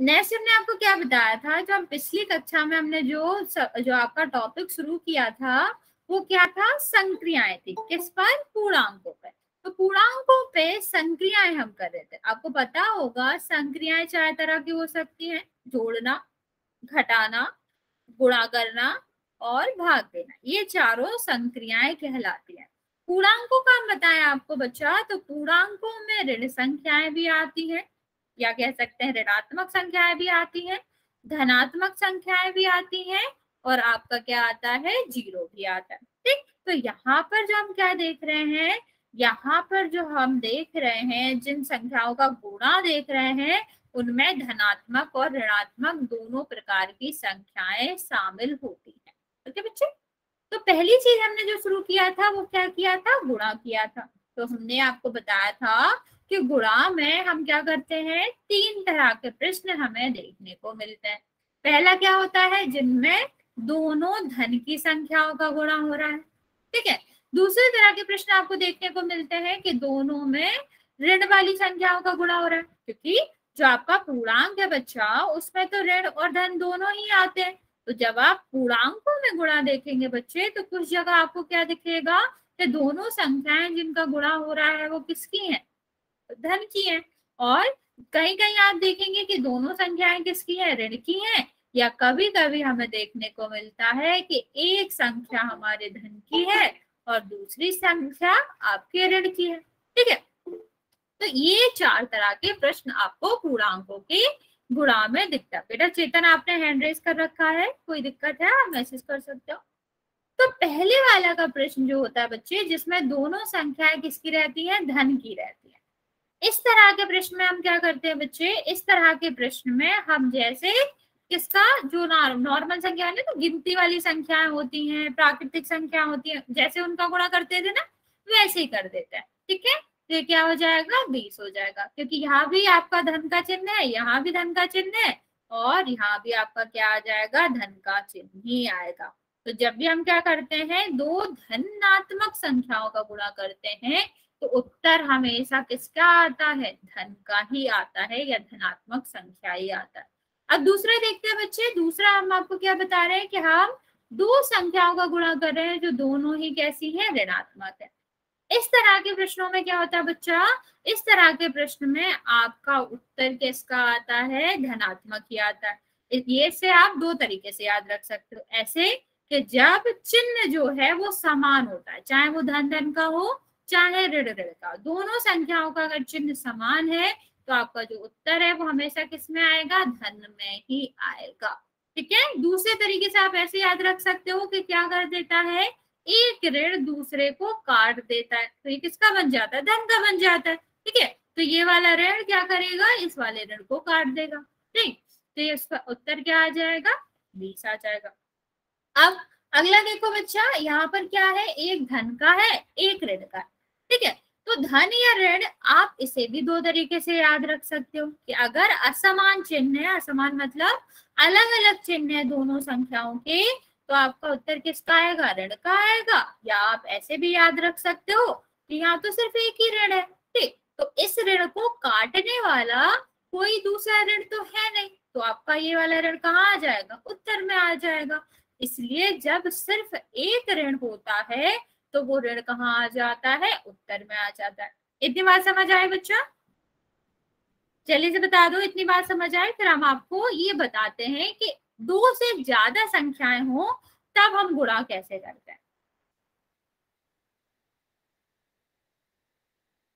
Next हमने आपको क्या बताया था, जो हम पिछली कक्षा में हमने जो आपका टॉपिक शुरू किया था वो क्या था, संक्रियाएं थी। किस पर? पूर्णांकों पे। तो पूर्णांकों पे संक्रियाएं हम कर रहे थे। आपको पता होगा संक्रियाएं चार तरह की हो सकती हैं, जोड़ना, घटाना, गुणा करना और भाग देना, ये चारों संक्रियाएं कहलाती हैं। पूर्णांकों का हम बताएं आपको बच्चा, तो पूर्णांकों में ऋण संख्याएं भी आती हैं, या कह सकते हैं ऋणात्मक संख्याएं भी आती हैं, धनात्मक संख्याएं भी आती हैं, और आपका क्या आता है, जीरो भी आता है। ठीक, तो यहाँ पर जो हम क्या देख रहे हैं, यहाँ पर जो हम देख रहे हैं, जिन संख्याओं का गुणा देख रहे हैं, उनमें धनात्मक और ऋणात्मक दोनों प्रकार की संख्याएं शामिल होती हैं। ओके बच्चे, तो पहली चीज हमने जो शुरू किया था वो क्या किया था, गुणा किया था। तो हमने आपको बताया था कि गुणा में हम क्या करते हैं, तीन तरह के प्रश्न हमें देखने को मिलते हैं। पहला क्या होता है, जिनमें दोनों धन की संख्याओं का गुणा हो रहा है। ठीक है, दूसरे तरह के प्रश्न आपको देखने को मिलते हैं कि दोनों में ऋण वाली संख्याओं का गुणा हो रहा है, क्योंकि जो आपका पूर्णांक है बच्चा, उसमें तो ऋण और धन दोनों ही आते हैं। तो जब आप पूर्णांकों में गुणा देखेंगे बच्चे, तो कुछ जगह आपको क्या दिखेगा कि दोनों संख्याएं जिनका गुणा हो रहा है वो किसकी हैं, धन की हैं। और कहीं कहीं आप देखेंगे कि दोनों संख्याएं किसकी हैं, ऋण की हैं। या कभी कभी हमें देखने को मिलता है कि एक संख्या हमारे धन की है और दूसरी संख्या आपके ऋण की है। ठीक है, तो ये चार तरह के प्रश्न आपको पूर्णांकों के गुणा में दिखता है। बेटा चेतन आपने हैंड रेज कर रखा है, कोई दिक्कत है आप मैसेज कर सकते हो। तो पहले वाला का प्रश्न जो होता है बच्चे, जिसमें दोनों संख्याएं किसकी रहती हैं, धन की रहती है, इस तरह के प्रश्न में हम क्या करते हैं बच्चे, इस तरह के प्रश्न में हम जैसे किसका जो नॉर्मल संख्या है ना, तो गिनती वाली संख्याएं होती हैं, प्राकृतिक संख्या होती है, जैसे उनका गुणा करते थे ना, वैसे ही कर देते हैं। ठीक है, तो क्या हो जाएगा, 20 हो जाएगा, क्योंकि यहाँ भी आपका धन का चिन्ह है, यहाँ भी धन का चिन्ह है, और यहाँ भी आपका क्या आ जाएगा, धन का चिन्ह ही आएगा। तो जब भी हम क्या करते हैं, दो धनात्मक संख्याओं का गुणा करते हैं, तो उत्तर हमेशा किसका आता है, धन का ही आता है, या धनात्मक संख्या ही आता है। अब दूसरा देखते हैं बच्चे, दूसरा हम आपको क्या बता रहे हैं कि हम दो संख्याओं का गुणा कर रहे हैं जो दोनों ही कैसी है, ऋणात्मक है। इस तरह के प्रश्नों में क्या होता है बच्चा, इस तरह के प्रश्न में आपका उत्तर किसका आता है, धनात्मक ही आता है। ये से आप दो तरीके से याद रख सकते हो, ऐसे कि जब चिन्ह जो है वो समान होता है, चाहे वो धन धन का हो चाहे ऋण ऋण का, दोनों संख्याओं का अगर चिन्ह समान है तो आपका जो उत्तर है वो हमेशा किस में आएगा, धन में ही आएगा। ठीक है, दूसरे तरीके से आप ऐसे याद रख सकते हो कि क्या कर देता है, एक ऋण दूसरे को काट देता है, तो ये किसका बन जाता है, धन का बन जाता है। ठीक है, तो ये वाला ऋण क्या करेगा, इस वाले ऋण को काट देगा। ठीक, तो ये उसका उत्तर क्या आ जाएगा, 20 आ जाएगा। अब अगला देखो बच्चा, यहाँ पर क्या है, एक धन का है एक ऋण का है। ठीक है, तो धन या ऋण आप इसे भी दो तरीके से याद रख सकते हो कि अगर असमान चिन्ह है, असमान मतलब अलग अलग चिन्ह है दोनों संख्याओं के, तो आपका उत्तर किसका आएगा, ऋण का आएगा। या आप ऐसे भी याद रख सकते हो कि यहाँ तो सिर्फ एक ही ऋण है। ठीक, तो इस ऋण को काटने वाला कोई दूसरा ऋण तो है नहीं, तो आपका ये वाला ऋण कहाँ आ जाएगा, उत्तर में आ जाएगा। इसलिए जब सिर्फ एक ऋण होता है तो वो ऋण कहाँ आ जाता है, उत्तर में आ जाता है। इतनी बात समझ आए बच्चा, जल्दी से बता दो इतनी बात समझ आए, फिर हम आपको ये बताते हैं कि दो से ज्यादा संख्याएं हो तब हम गुणा कैसे करते हैं।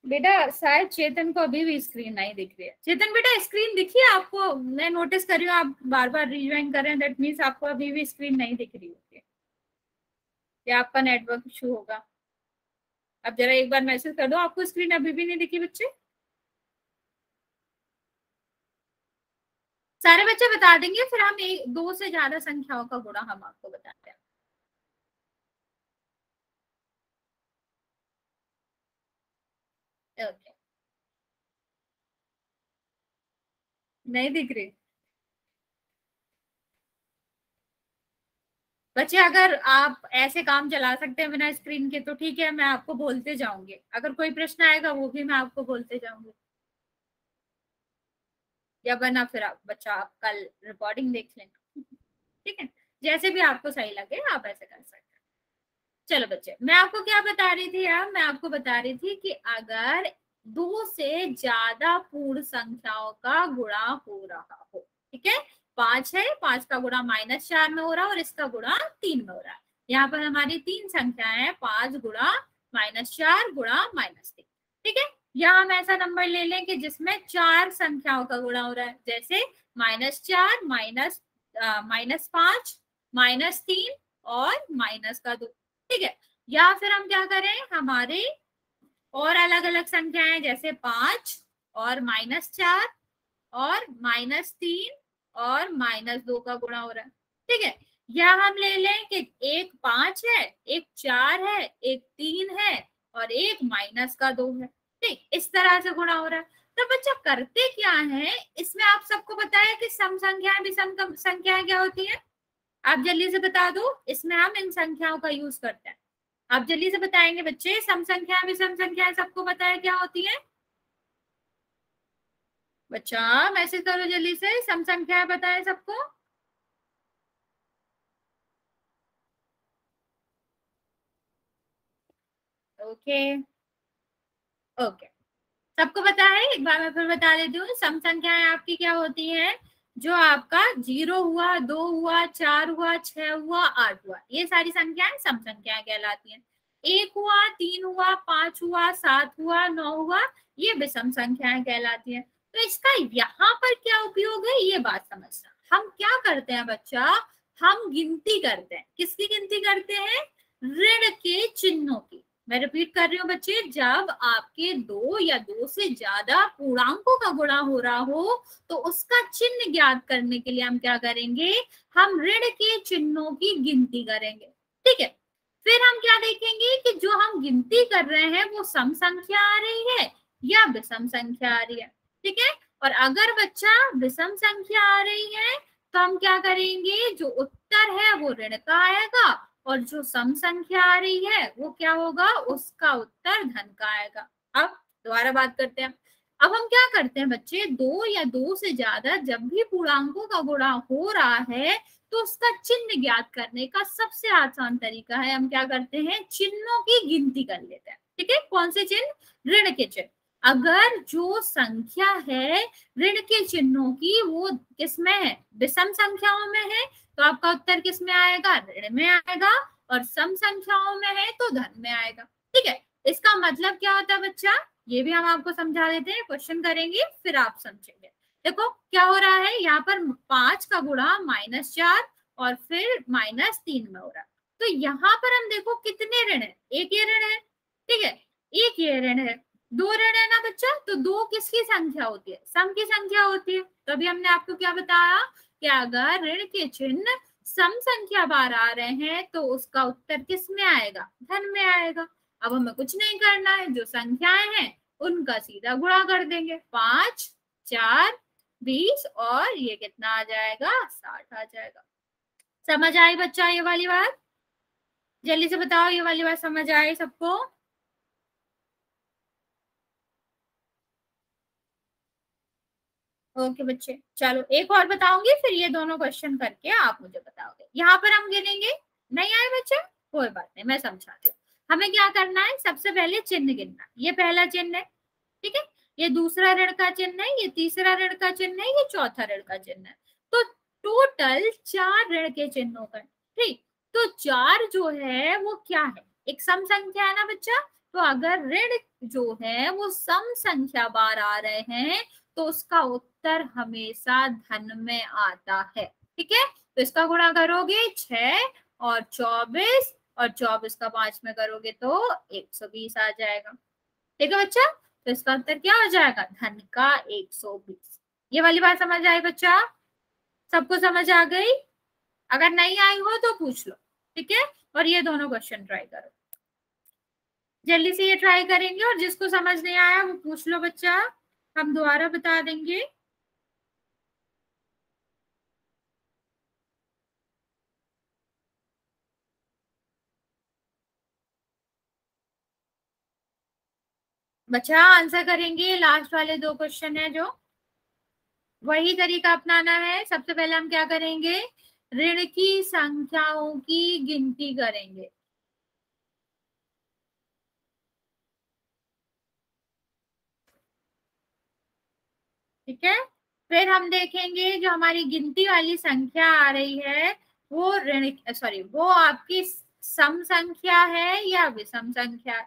बेटा शायद चेतन को अभी भी स्क्रीन नहीं दिख रही है। चेतन बेटा स्क्रीन दिखी है आपको, मैं नोटिस कर रही हूँ आप बार बार रिज्वाइन कर रहे हैं, दैट मीन्स आपको अभी भी स्क्रीन नहीं दिख रही होगी, या आपका नेटवर्क इशू होगा। अब जरा एक बार मैसेज कर दो, आपको स्क्रीन अभी भी नहीं दिखी बच्चे, सारे बच्चे बता देंगे, फिर हम एक दो से ज्यादा संख्याओं का गुणा हम आपको बताते हैं। ओके, नहीं दिख रही बच्चे, अगर आप ऐसे काम चला सकते हैं बिना स्क्रीन के तो ठीक है, मैं आपको बोलते जाऊंगी, अगर कोई प्रश्न आएगा वो भी मैं आपको बोलते जाऊंगी, या वरना फिर आप बच्चा आप कल रिकॉर्डिंग देख लेना, ठीक है, जैसे भी आपको सही लगे आप ऐसे कर सकते हैं। चलो बच्चे, मैं आपको क्या बता रही थी यार, मैं आपको बता रही थी कि अगर 2 से ज्यादा पूर्ण संख्याओं का गुणा हो रहा हो, ठीक है, 5 है, 5 का गुणा -4 में हो रहा है और इसका गुणा 3 में हो रहा है। यहाँ पर हमारी 3 संख्याएं हैं, 5 गुणा -4 गुणा -3, ठीक है। यहाँ हम ऐसा नंबर ले लें कि जिसमें 4 संख्याओं का गुणा हो रहा है, जैसे -4 -5 -3 और माइनस का 2, ठीक है। या फिर हम क्या करें, हमारे और अलग अलग संख्याएं जैसे 5 और -4 और -3 और -2 का गुणा हो रहा है, ठीक है। या हम ले लें कि एक 5 है, एक 4 है, एक 3 है और एक -2 है, ठीक, इस तरह से गुणा हो रहा है। तो बच्चा करते क्या है इसमें, आप सबको पता है कि सम संख्याएं विषम संख्याएं क्या होती है, आप जल्दी से बता दो, इसमें हम इन संख्याओं का यूज करते हैं। आप जल्दी से बताएंगे बच्चे, सम संख्या विषम संख्या सबको पता है क्या होती है? बच्चा मैसेज करो जल्दी से, सम संख्या पता है सबको? ओके ओके, सबको पता है, एक बार मैं फिर बता देती हूँ। सम संख्याएं आपकी क्या होती हैं, जो आपका 0 हुआ, 2 हुआ, 4 हुआ, 6 हुआ, 8 हुआ, ये सारी संख्याएं सम संख्याएं कहलाती हैं। 1 हुआ, 3 हुआ, 5 हुआ, 7 हुआ, 9 हुआ, ये विषम संख्याएं कहलाती हैं। तो इसका यहाँ पर क्या उपयोग है ये बात समझना। हम क्या करते हैं बच्चा, हम गिनती करते हैं, किसकी गिनती करते हैं, ऋण के चिन्हों की। मैं रिपीट कर रही हूँ बच्चे, जब आपके 2 या 2 से ज्यादा पूर्णांकों का गुणा हो रहा हो तो उसका चिन्ह ज्ञात करने के लिए हम क्या करेंगे, हम ऋण के चिन्हों की गिनती करेंगे, ठीक है। फिर हम क्या देखेंगे कि जो हम गिनती कर रहे हैं वो सम संख्या आ रही है या विषम संख्या आ रही है, ठीक है। और अगर बच्चा विषम संख्या आ रही है तो हम क्या करेंगे, जो उत्तर है वो ऋण का आएगा और जो सम संख्या आ रही है वो क्या होगा, उसका उत्तर धन का आएगा। अब दोबारा बात करते हैं। अब हम क्या करते हैं बच्चे, 2 या 2 से ज्यादा जब भी पूर्णांकों का गुणा हो रहा है तो उसका चिन्ह ज्ञात करने का सबसे आसान तरीका है, हम क्या करते हैं, चिन्हों की गिनती कर लेते हैं, ठीक है। कौन से चिन्ह, ऋण के चिन्ह। अगर जो संख्या है ऋण के चिन्हों की वो किसमें है, विषम संख्याओं में है, तो आपका उत्तर किस में आएगा, ऋण में आएगा, और सम संख्याओं में है तो धन में आएगा, ठीक है। इसका मतलब क्या होता है बच्चा, ये भी हम आपको समझा देते हैं, क्वेश्चन करेंगे फिर आप समझेंगे। देखो क्या हो रहा है, यहाँ पर 5 का गुणा -4 और फिर -3 में हो रहा है। तो यहाँ पर हम देखो कितने ऋण है, एक ये ऋण है, ठीक है, एक ये ऋण है, 2 ऋण है ना बच्चा, तो 2 किसकी संख्या होती है, सम की संख्या होती है। तो अभी हमने आपको क्या बताया कि अगर ऋण के चिन्ह सम संख्या बार आ रहे हैं तो उसका उत्तर किस में आएगा, धन में आएगा। अब हमें कुछ नहीं करना है, जो संख्याएं हैं उनका सीधा गुणा कर देंगे, 5 4 20 और ये कितना आ जाएगा, 60 आ जाएगा। समझ आई बच्चा ये वाली बात, जल्दी से बताओ ये वाली बात समझ आई सबको? ओके बच्चे, चलो एक और बताऊंगी फिर ये दोनों क्वेश्चन करके आप मुझे बताओगे। यहाँ पर हम गिनेंगे, नहीं आए बच्चे कोई बात नहीं, मैं समझाती हूँ। हमें क्या करना है, सबसे पहले चिन्ह गिनना, ये पहला चिन्ह है, ठीक है, ये दूसरा ऋण का चिन्ह है, ये तीसरा ऋण का चिन्ह है, ये चौथा ऋण का चिन्ह है। तो टोटल 4 ऋण के चिन्हों का, ठीक। तो 4 जो है वो क्या है, एक सम संख्या है ना बच्चा, तो अगर ऋण जो है वो सम संख्या बार आ रहे हैं तो उसका उत्तर हमेशा धन में आता है, ठीक है। तो इसका गुणा करोगे 6 और 24 और 24 का 5 में करोगे तो 120 आ जाएगा, ठीक है बच्चा। तो इसका उत्तर क्या हो जाएगा, धन का 120। ये वाली बात समझ आई बच्चा, सबको समझ आ गई? अगर नहीं आई हो तो पूछ लो, ठीक है। और ये दोनों क्वेश्चन ट्राई करो, जल्दी से ये ट्राई करेंगे, और जिसको समझ नहीं आया वो पूछ लो बच्चा, हम दोबारा बता देंगे। बच्चा आंसर करेंगे, लास्ट वाले 2 क्वेश्चन है जो, वही तरीका अपनाना है। सबसे पहले हम क्या करेंगे, ऋण की संख्याओं की गिनती करेंगे। ठीक है, फिर हम देखेंगे जो हमारी गिनती वाली संख्या आ रही है वो ऋण, सॉरी, वो आपकी सम संख्या है या विषम संख्या है।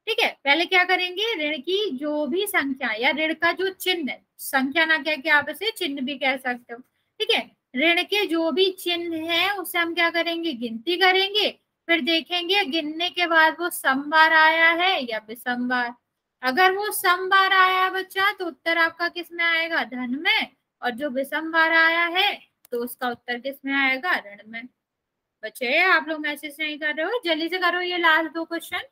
ठीक है, पहले क्या करेंगे, ऋण की जो भी संख्या या ऋण का जो चिन्ह है, संख्या ना कह के आप इसे चिन्ह भी कह सकते हो। ठीक है, ऋण के जो भी चिन्ह है उसे हम क्या करेंगे, गिनती करेंगे। फिर देखेंगे गिनने के बाद वो सम बार आया है या विषम बार। अगर वो सम बार आया बच्चा तो उत्तर आपका किस में आएगा, धन में। और जो विषम बार आया है तो उसका उत्तर किस में आएगा, ऋण में। बच्चे आप लोग मैसेज नहीं कर रहे हो, जल्दी से करो ये लास्ट दो क्वेश्चन,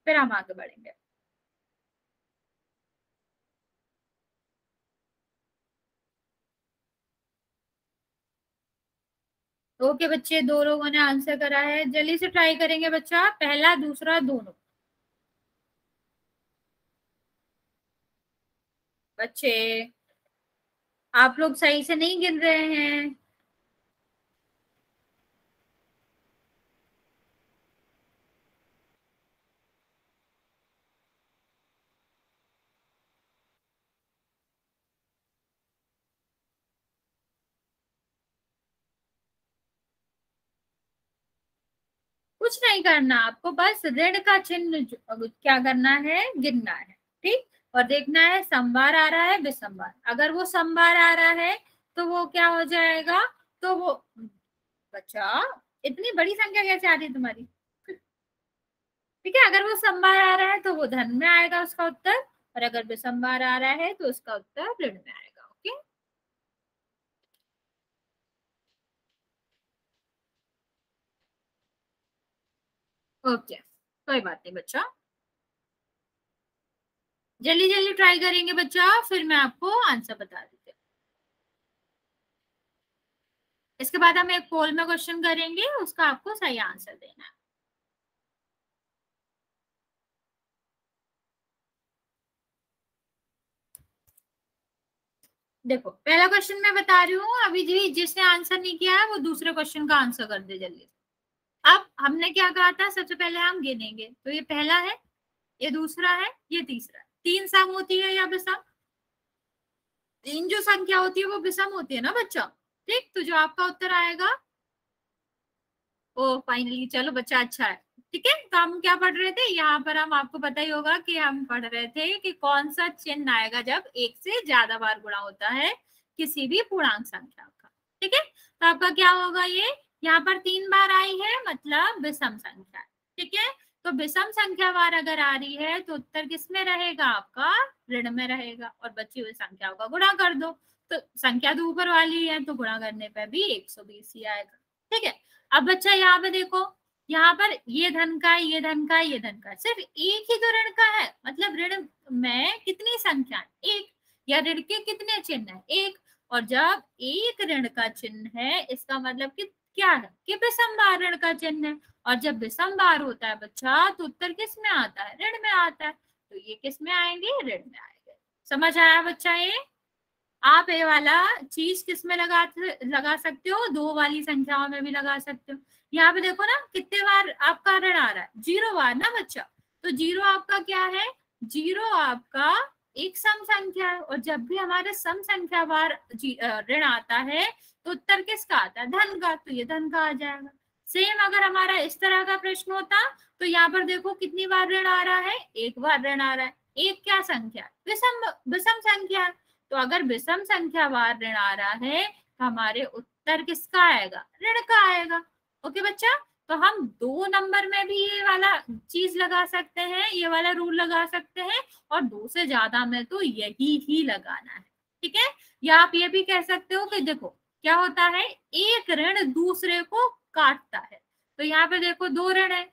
फिर हम आगे बढ़ेंगे। ओके बच्चे, दो लोगों ने आंसर करा है, जल्दी से ट्राई करेंगे बच्चा, पहला दूसरा दोनों। बच्चे आप लोग सही से नहीं गिन रहे हैं। कुछ नहीं करना आपको, बस ऋण का चिन्ह क्या करना है, गिनना है। ठीक, और देखना है समवार आ रहा है विषमवार। अगर वो समवार आ रहा है तो वो क्या हो जाएगा, तो वो, बच्चा इतनी बड़ी संख्या कैसे आ रही है तुम्हारी। ठीक है, अगर वो समवार आ रहा है तो वो धन में आएगा उसका उत्तर, और अगर विषमवार आ रहा है तो उसका उत्तर ऋण में आएगा। ओके, ओके, कोई बात नहीं बच्चा, जल्दी जल्दी ट्राई करेंगे बच्चा, फिर मैं आपको आंसर बता देती हूँ। इसके बाद हम एक पोल में क्वेश्चन करेंगे, उसका आपको सही आंसर देना है। देखो पहला क्वेश्चन मैं बता रही हूँ, अभी जी जिसने आंसर नहीं किया है वो दूसरे क्वेश्चन का आंसर कर दे जल्दी। अब हमने क्या कहा था, सबसे पहले हम गिनेंगे, तो ये पहला है, ये दूसरा है, ये तीसरा है। तीन सम होती है या विषम, तीन जो संख्या होती है वो विषम होती है ना बच्चा। ठीक, तो जो आपका उत्तर आएगा, ओ फाइनली, चलो बच्चा अच्छा है। ठीक है, तो हम क्या पढ़ रहे थे यहाँ पर, हम आपको पता ही होगा कि हम पढ़ रहे थे कि कौन सा चिन्ह आएगा जब एक से ज्यादा बार गुणा होता है किसी भी पूर्णांक संख्या का। ठीक है, तो आपका क्या होगा, ये यहाँ पर तीन बार आई है मतलब विषम संख्या है। ठीक है, तो विषम संख्या बार अगर आ रही है तो उत्तर किस में रहेगा आपका, ऋण में रहेगा, और बची हुई संख्याओं का गुणा कर दो। तो संख्या तो ऊपर वाली है तो गुणा करने पर भी 120 ही आएगा। ठीक है, अब बच्चा यहाँ पे देखो, यहाँ पर ये धन का, ये धन का, ये धन का, सिर्फ एक ही तो ऋण का है, मतलब ऋण में कितनी संख्या है, एक, या ऋण के कितने चिन्ह है, एक। और जब एक ऋण का चिन्ह है इसका मतलब कि क्या है, कि विषम बार ऋण का चिन्ह है। और जब विषम बार होता है बच्चा तो उत्तर किस में आता है, ऋण में आता है। तो ये किस में आएंगे, ऋण में आएंगे। समझ आया बच्चा ये। आप ये वाला चीज किस में लगा सकते हो, दो वाली संख्याओं में भी लगा सकते हो। यहाँ पे देखो ना कितने बार आपका ऋण आ रहा है, 0 बार ना बच्चा। तो 0 आपका क्या है, 0 आपका एक सम संख्या है, और जब भी हमारे सम संख्या बार ऋण आता है तो उत्तर किसका आता है, धन का, तो ये धन का आ जाएगा। सेम अगर हमारा इस तरह का प्रश्न होता तो यहाँ पर देखो कितनी बार ऋण आ रहा है, एक बार ऋण आ रहा है। एक क्या संख्या, विषम विषम संख्या। तो अगर विषम संख्या बार ऋण आ रहा है तो हमारे उत्तर किसका आएगा, ऋण का आएगा। ओके बच्चा, तो हम दो नंबर में भी ये वाला चीज लगा सकते हैं, ये वाला रूल लगा सकते हैं, और दो से ज्यादा में तो यही ही लगाना है। ठीक है, या आप ये भी कह सकते हो कि देखो क्या होता है, एक ऋण दूसरे को काटता है। तो यहाँ पे देखो दो ऋण है,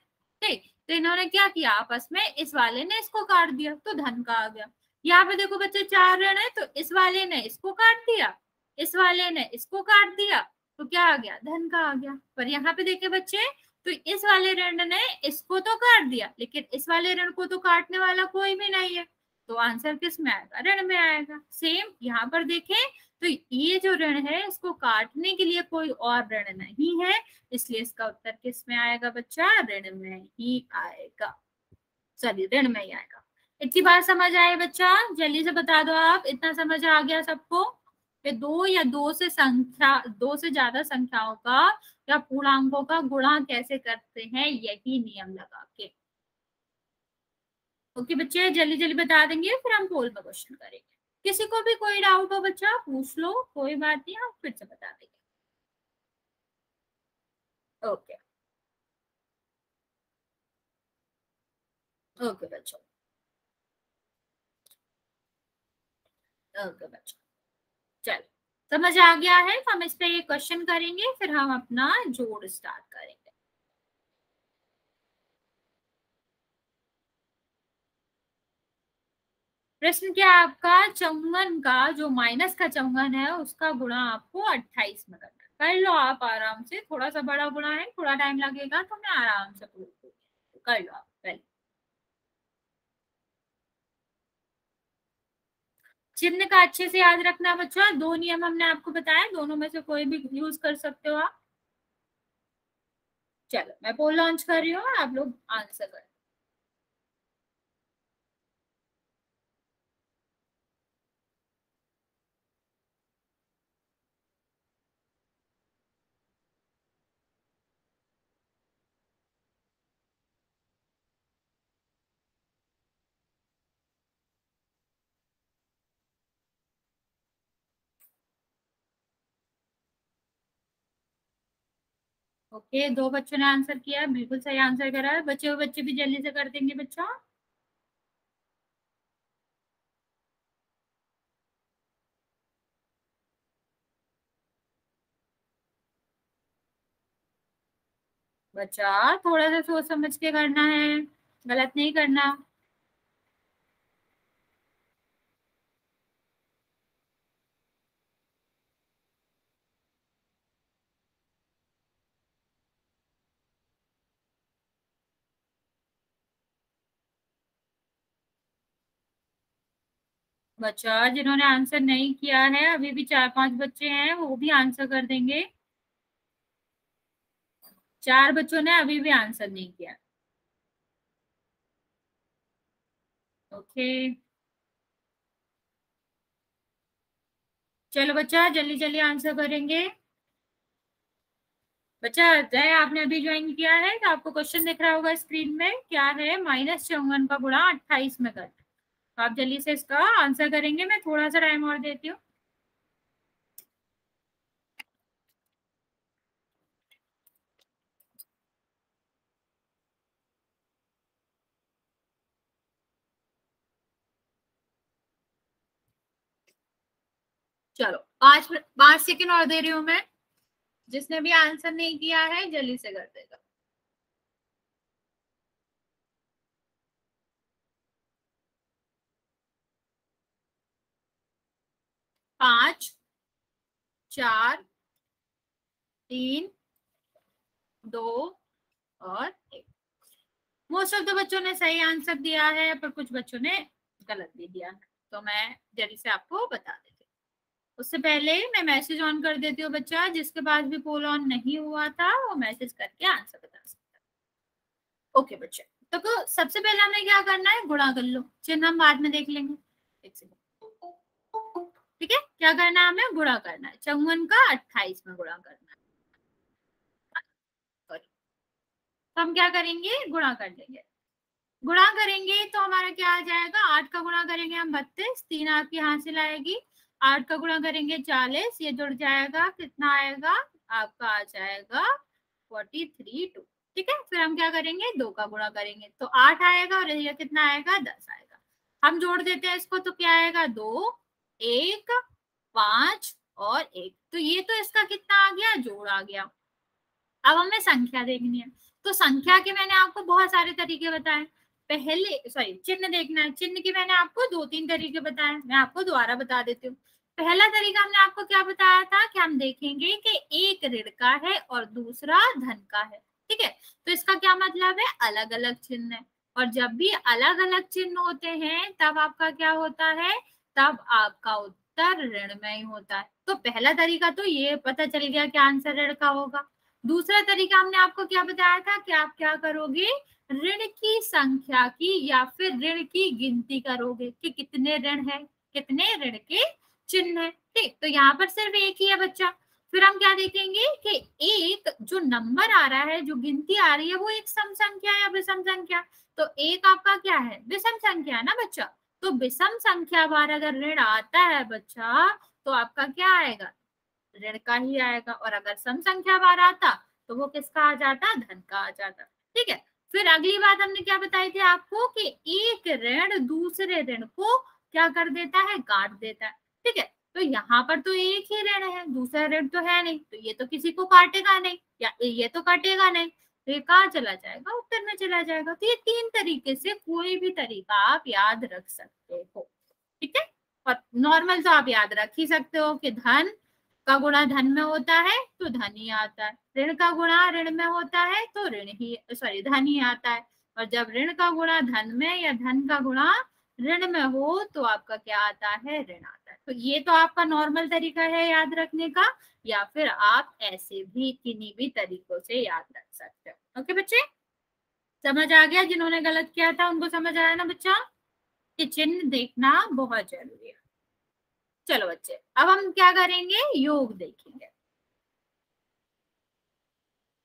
ठीक, तो इन्होंने क्या किया, आपस में इस वाले ने इसको काट दिया तो धन का आ गया। यहाँ पे देखो बच्चे चार ऋण है, तो इस वाले ने इसको काट दिया, इस वाले ने इसको काट दिया, तो क्या आ गया, धन का आ गया। पर यहाँ पे देखे बच्चे, तो इस वाले ऋण ने इसको तो काट दिया लेकिन इस वाले ऋण को तो काटने वाला कोई भी नहीं है, तो आंसर किस में आएगा, ऋण में आएगा। सेम यहाँ पर देखें तो ये जो ऋण है इसको काटने के लिए कोई और ऋण नहीं है, इसलिए इसका उत्तर किस में आएगा बच्चा, ऋण में ही आएगा, सॉरी ऋण में ही आएगा। इतनी बार समझ आए बच्चा, जल्दी से बता दो आप, इतना समझ आ गया सबको कि दो या दो से ज्यादा संख्याओं का या पूर्णांकों का गुणा कैसे करते हैं, यही नियम लगा के। ओके बच्चे, जल्दी जल्दी बता देंगे, फिर हम पोल में क्वेश्चन करेंगे। किसी को भी कोई डाउट हो बच्चा पूछ लो, कोई बात नहीं, हम फिर से बता देंगे। ओके ओके बच्चों, ओके बच्चों, चलो समझ आ गया है तो हम इस पे ये क्वेश्चन करेंगे, फिर हम अपना जोड़ स्टार्ट करेंगे। प्रश्न क्या है आपका, 54 का जो माइनस का 54 है उसका गुणा आपको 28 में करना है। कर लो आप आराम से, थोड़ा सा बड़ा गुणा है, थोड़ा टाइम लगेगा तो मैं आराम से पूछ दूंगी, कर लो आप पहले। चिन्ह का अच्छे से याद रखना बच्चों, दो नियम हमने आपको बताया, दोनों में से कोई भी यूज कर सकते हो आप। चलो मैं पोल लॉन्च कर रही हूँ, आप लोग आंसर करें। ओके, दो बच्चों ने आंसर किया, बिल्कुल सही आंसर करा है, बच्चे हुए बच्चे भी जल्दी से कर देंगे बच्चों। बच्चा थोड़ा सा सोच समझ के करना है, गलत नहीं करना। बच्चा जिन्होंने आंसर नहीं किया है, अभी भी 4-5 बच्चे हैं, वो भी आंसर कर देंगे। 4 बच्चों ने अभी भी आंसर नहीं किया। ओके चलो बच्चा जल्दी जल्दी आंसर करेंगे। बच्चा जय आपने अभी ज्वाइन किया है तो आपको क्वेश्चन दिख रहा होगा स्क्रीन में, क्या है, -54 का गुणा 28 में कर। तो आप जल्दी से इसका आंसर करेंगे, मैं थोड़ा सा टाइम और देती हूँ। चलो 5 सेकंड और दे रही हूँ मैं, जिसने भी आंसर नहीं किया है जल्दी से कर देगा। 5, 4, 3, 2 और 1। मोस्ट ऑफ द बच्चों ने सही आंसर दिया है, पर कुछ बच्चों ने गलत भी दिया है, तो मैं जल्दी से आपको बता देती हूँ। उससे पहले मैं मैसेज ऑन कर देती हूँ बच्चा, जिसके पास भी पोल ऑन नहीं हुआ था वो मैसेज करके आंसर बता सकता है। ओके बच्चा, तो सबसे पहले हमें क्या करना है, गुणा कर लो, चिन्ह हम बाद में देख लेंगे। एक सेकंड, ठीक है, क्या करना है, हमें गुणा करना है, 54 का 28 में गुणा करना है। सॉरी, तो हम क्या करेंगे, गुणा कर लेंगे। गुणा करेंगे तो हमारा क्या आ जाएगा, 8 का गुणा करेंगे हम 32, 3 आपके यहाँ से लाएगी, 8 का गुणा करेंगे 40, ये जुड़ जाएगा, कितना आएगा आपका, आ जाएगा 43 2। ठीक है, फिर हम क्या करेंगे, 2 का गुणा करेंगे तो 8 आएगा, और ये कितना आएगा, 10 आएगा। हम जोड़ देते हैं इसको तो क्या आएगा, 2, 1, 5 और 1, तो ये तो इसका कितना आ गया, जोड़ आ गया। अब हमें संख्या देखनी है, तो संख्या के मैंने आपको बहुत सारे तरीके बताए। पहले सॉरी चिन्ह देखना है, चिन्ह की मैंने आपको 2-3 तरीके बताए, मैं आपको दोबारा बता देती हूँ। पहला तरीका हमने आपको क्या बताया था कि हम देखेंगे कि एक ऋण का है और दूसरा धन का है। ठीक है, तो इसका क्या मतलब है, अलग अलग चिन्ह है। और जब भी अलग अलग चिन्ह होते हैं तब आपका क्या होता है, तब आपका उत्तर ऋणमय ही होता है। तो पहला तरीका तो ये पता चल गया कि आंसर ऋण का होगा। दूसरा तरीका हमने आपको क्या बताया था कि आप क्या करोगे, ऋण की संख्या की या फिर ऋण की गिनती करोगे कि कितने ऋण है, कितने ऋण के चिन्ह है। ठीक, तो यहाँ पर सिर्फ एक ही है बच्चा। फिर हम क्या देखेंगे कि एक जो नंबर आ रहा है, जो गिनती आ रही है, वो एक सम संख्या या विषम संख्या। तो एक आपका क्या है, विषम संख्या है ना बच्चा। तो विषम संख्या बार अगर ऋण आता है बच्चा तो आपका क्या आएगा, ऋण का ही आएगा। और अगर सम संख्या बार आता तो वो किसका आ जाता, धन का आ जाता। ठीक है। फिर अगली बात हमने क्या बताई थी आपको कि एक ऋण दूसरे ऋण को क्या कर देता है, काट देता है। ठीक है। तो यहाँ पर तो एक ही ऋण है, दूसरा ऋण तो है नहीं, तो ये तो किसी को काटेगा नहीं, या ये तो काटेगा नहीं, तो ये कहाँ चला जाएगा, उत्तर में चला जाएगा। तो ये तीन तरीके से कोई भी तरीका आप याद रख सकते हो। ठीक है। और नॉर्मल तो आप याद रख ही सकते हो कि धन का गुणा धन में होता है तो धन ही आता है, ऋण का गुणा ऋण में होता है तो धन ही आता है। और जब ऋण का गुणा धन में या धन का गुणा ऋण में हो तो आपका क्या आता है, ऋण आता है। तो ये तो आपका नॉर्मल तरीका है याद रखने का, या फिर आप ऐसे भी किन्हीं भी तरीकों से याद रख सकते हो। ओके बच्चे, समझ आ गया? जिन्होंने गलत किया था उनको समझ आया ना बच्चा कि चिन्ह देखना बहुत जरूरी है। चलो बच्चे, अब हम क्या करेंगे, योग देखेंगे।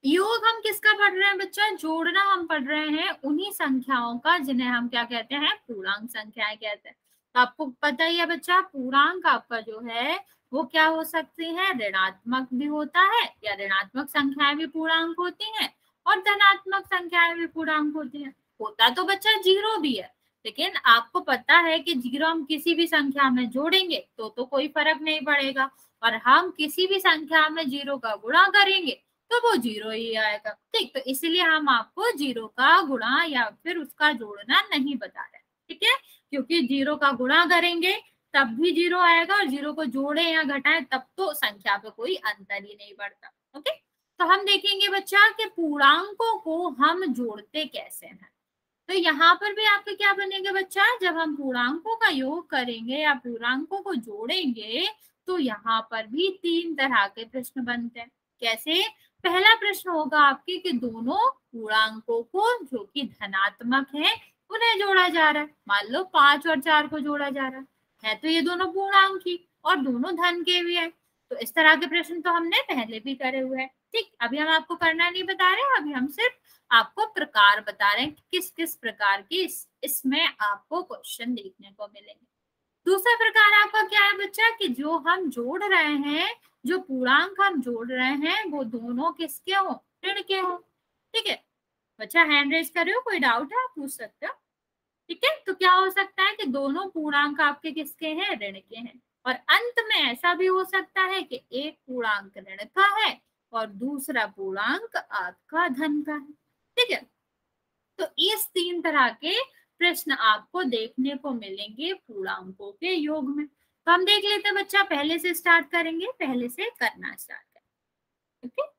योग हम किसका पढ़ रहे हैं बच्चा, जोड़ना हम पढ़ रहे हैं उन्हीं संख्याओं का जिन्हें हम क्या कहते हैं, पूर्णांक संख्याएं कहते हैं। तो आपको पता ही है बच्चा, पूर्णांक आपका जो है वो क्या हो सकती है, ऋणात्मक भी होता है, या ऋणात्मक संख्याएं भी पूर्णांक होती हैं और धनात्मक संख्याएं भी पूर्णांक होती हैं। होता तो बच्चा जीरो भी है, लेकिन आपको पता है कि जीरो हम किसी भी संख्या में जोड़ेंगे तो कोई फर्क नहीं पड़ेगा, और हम किसी भी संख्या में जीरो का गुणा करेंगे तो वो जीरो ही आएगा। ठीक, तो इसीलिए हम आपको जीरो का गुणा या फिर उसका जोड़ना नहीं बता रहे। ठीक है, क्योंकि जीरो का गुणा करेंगे तब भी जीरो आएगा, और जीरो को जोड़े या घटाएं तब तो संख्या पे कोई अंतर ही नहीं पड़ता। ओके, तो हम देखेंगे बच्चा कि पूर्णांकों को हम जोड़ते कैसे हैं। तो यहाँ पर भी आपके क्या बनेगा बच्चा, जब हम पूर्णांकों का योग करेंगे या पूर्णांकों को जोड़ेंगे तो यहाँ पर भी तीन तरह के प्रश्न बनते हैं। कैसे, पहला प्रश्न होगा आपके कि दोनों पूर्णांकों को जो कि धनात्मक है उन्हें जोड़ा जा रहा है। मान लो 5 और 4 को जोड़ा जा रहा है तो ये दोनों पूर्णांक ही और दोनों धन के भी है। तो इस तरह के प्रश्न तो हमने पहले भी करे हुए हैं। ठीक, अभी हम आपको करना नहीं बता रहे, अभी हम सिर्फ आपको प्रकार बता रहे हैं कि किस किस प्रकार की इसमें आपको क्वेश्चन देखने को मिलेंगे। दूसरा प्रकार आपका क्या है बच्चा कि जो हम जोड़ रहे हैं, जो पूर्णांक हम जोड़ रहे हैं वो दोनों किसके हो, ऋण के हो। ठीक है बच्चा, हैंड रेज कर रहे हो, कोई डाउट है आप पूछ सकते हो। ठीक है, तो क्या हो सकता है कि दोनों पूर्णांक आपके किसके हैं, ऋण के हैं। और अंत में ऐसा भी हो सकता है कि एक पूर्णांक ऋण का है और दूसरा पूर्णांक आपका धन का है। ठीक है, तो इस तीन तरह के प्रश्न आपको देखने को मिलेंगे पूर्णांकों के योग में। तो हम देख लेते हैं बच्चा, पहले से स्टार्ट करेंगे, पहले से करना स्टार्ट करेंगे। ओके,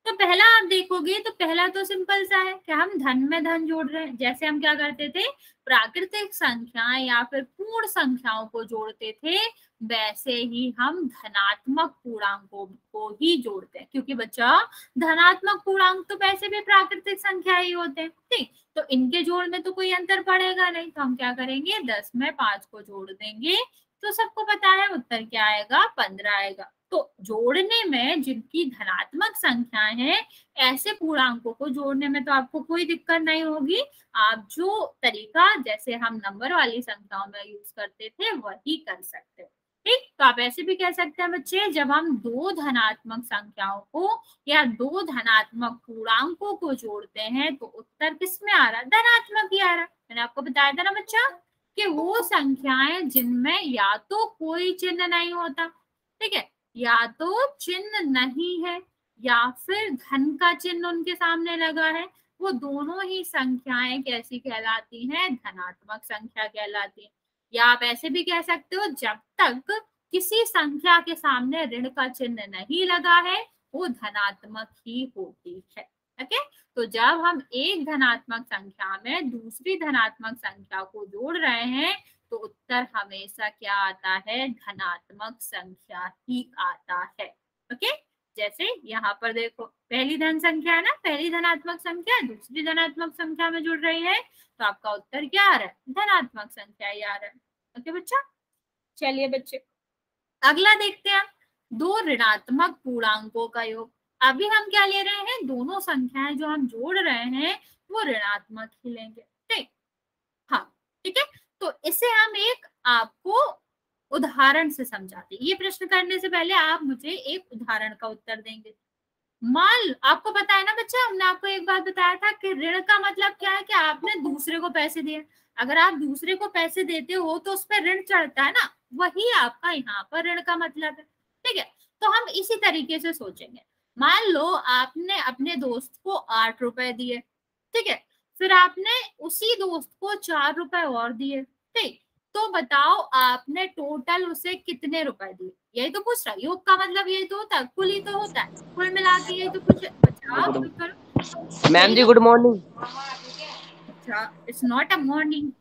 तो पहला आप देखोगे तो पहला तो सिंपल सा है कि हम धन में धन जोड़ रहे हैं। जैसे हम क्या करते थे, प्राकृतिक संख्याएं या फिर पूर्ण संख्याओं को जोड़ते थे, वैसे ही हम धनात्मक पूर्णांकों को ही जोड़ते हैं, क्योंकि बच्चा धनात्मक पूर्णांक तो वैसे भी प्राकृतिक संख्या ही होते हैं। ठीक, तो इनके जोड़ में तो कोई अंतर पड़ेगा नहीं, तो हम क्या करेंगे, 10 में 5 को जोड़ देंगे तो सबको पता है उत्तर क्या आएगा, 15 आएगा। तो जोड़ने में जिनकी धनात्मक संख्याएं हैं, ऐसे पूर्णांकों को जोड़ने में तो आपको कोई दिक्कत नहीं होगी। आप जो तरीका जैसे हम नंबर वाली संख्याओं में यूज करते थे वही कर सकते हो। ठीक, तो आप ऐसे भी कह सकते हैं बच्चे, जब हम दो धनात्मक संख्याओं को या दो धनात्मक पूर्णांकों को जोड़ते हैं तो उत्तर किस में आ रहा है, धनात्मक ही आ रहा है। मैंने आपको बताया था ना बच्चा कि वो संख्याएं जिनमें या तो कोई चिन्ह नहीं होता, ठीक है, या तो चिन्ह नहीं है या फिर धन का चिन्ह उनके सामने लगा है, वो दोनों ही संख्याएं कैसी कहलाती हैं, धनात्मक संख्या कहलाती है। या आप ऐसे भी कह सकते हो, जब तक किसी संख्या के सामने ऋण का चिन्ह नहीं लगा है वो धनात्मक ही होती है। ओके। तो जब हम एक धनात्मक संख्या में दूसरी धनात्मक संख्या को जोड़ रहे हैं तो उत्तर हमेशा क्या आता है, धनात्मक संख्या ही आता है। ओके, जैसे यहाँ पर देखो पहली धन संख्या है ना, पहली धनात्मक संख्या दूसरी धनात्मक संख्या में जुड़ रही है तो आपका उत्तर क्या आ रहा है, धनात्मक संख्या ही आ रहा है। ओके बच्चा, चलिए बच्चे अगला देखते हैं, दो ऋणात्मक पूर्णांकों का योग। अभी हम क्या ले रहे हैं, दोनों संख्याएं जो हम जोड़ रहे हैं वो ऋणात्मक ही लेंगे। ठीक, हाँ ठीक है। तो इसे हम एक आपको उदाहरण से समझाते हैं। ये प्रश्न करने से पहले आप मुझे एक उदाहरण का उत्तर देंगे। मान आपको पता है ना बच्चा, हमने आपको एक बात बताया था कि ऋण का मतलब क्या है, कि आपने दूसरे को पैसे दिए। अगर आप दूसरे को पैसे देते हो तो उस पर ऋण चढ़ता है ना, वही आपका यहाँ पर ऋण का मतलब है। ठीक है, तो हम इसी तरीके से सोचेंगे। मान लो आपने अपने दोस्त को 8 रुपए दिए, ठीक है, फिर आपने उसी दोस्त को 4 रुपए और दिए। ठीक, तो बताओ आपने टोटल उसे कितने रुपए दिए, यही तो पूछ रहा है। योग का मतलब यही तो होता है, कुल ही तो होता है, कुल मिला के यही तो कुछ। बच्चा करो मैम जी गुड मॉर्निंग। अच्छा, it's not a morning.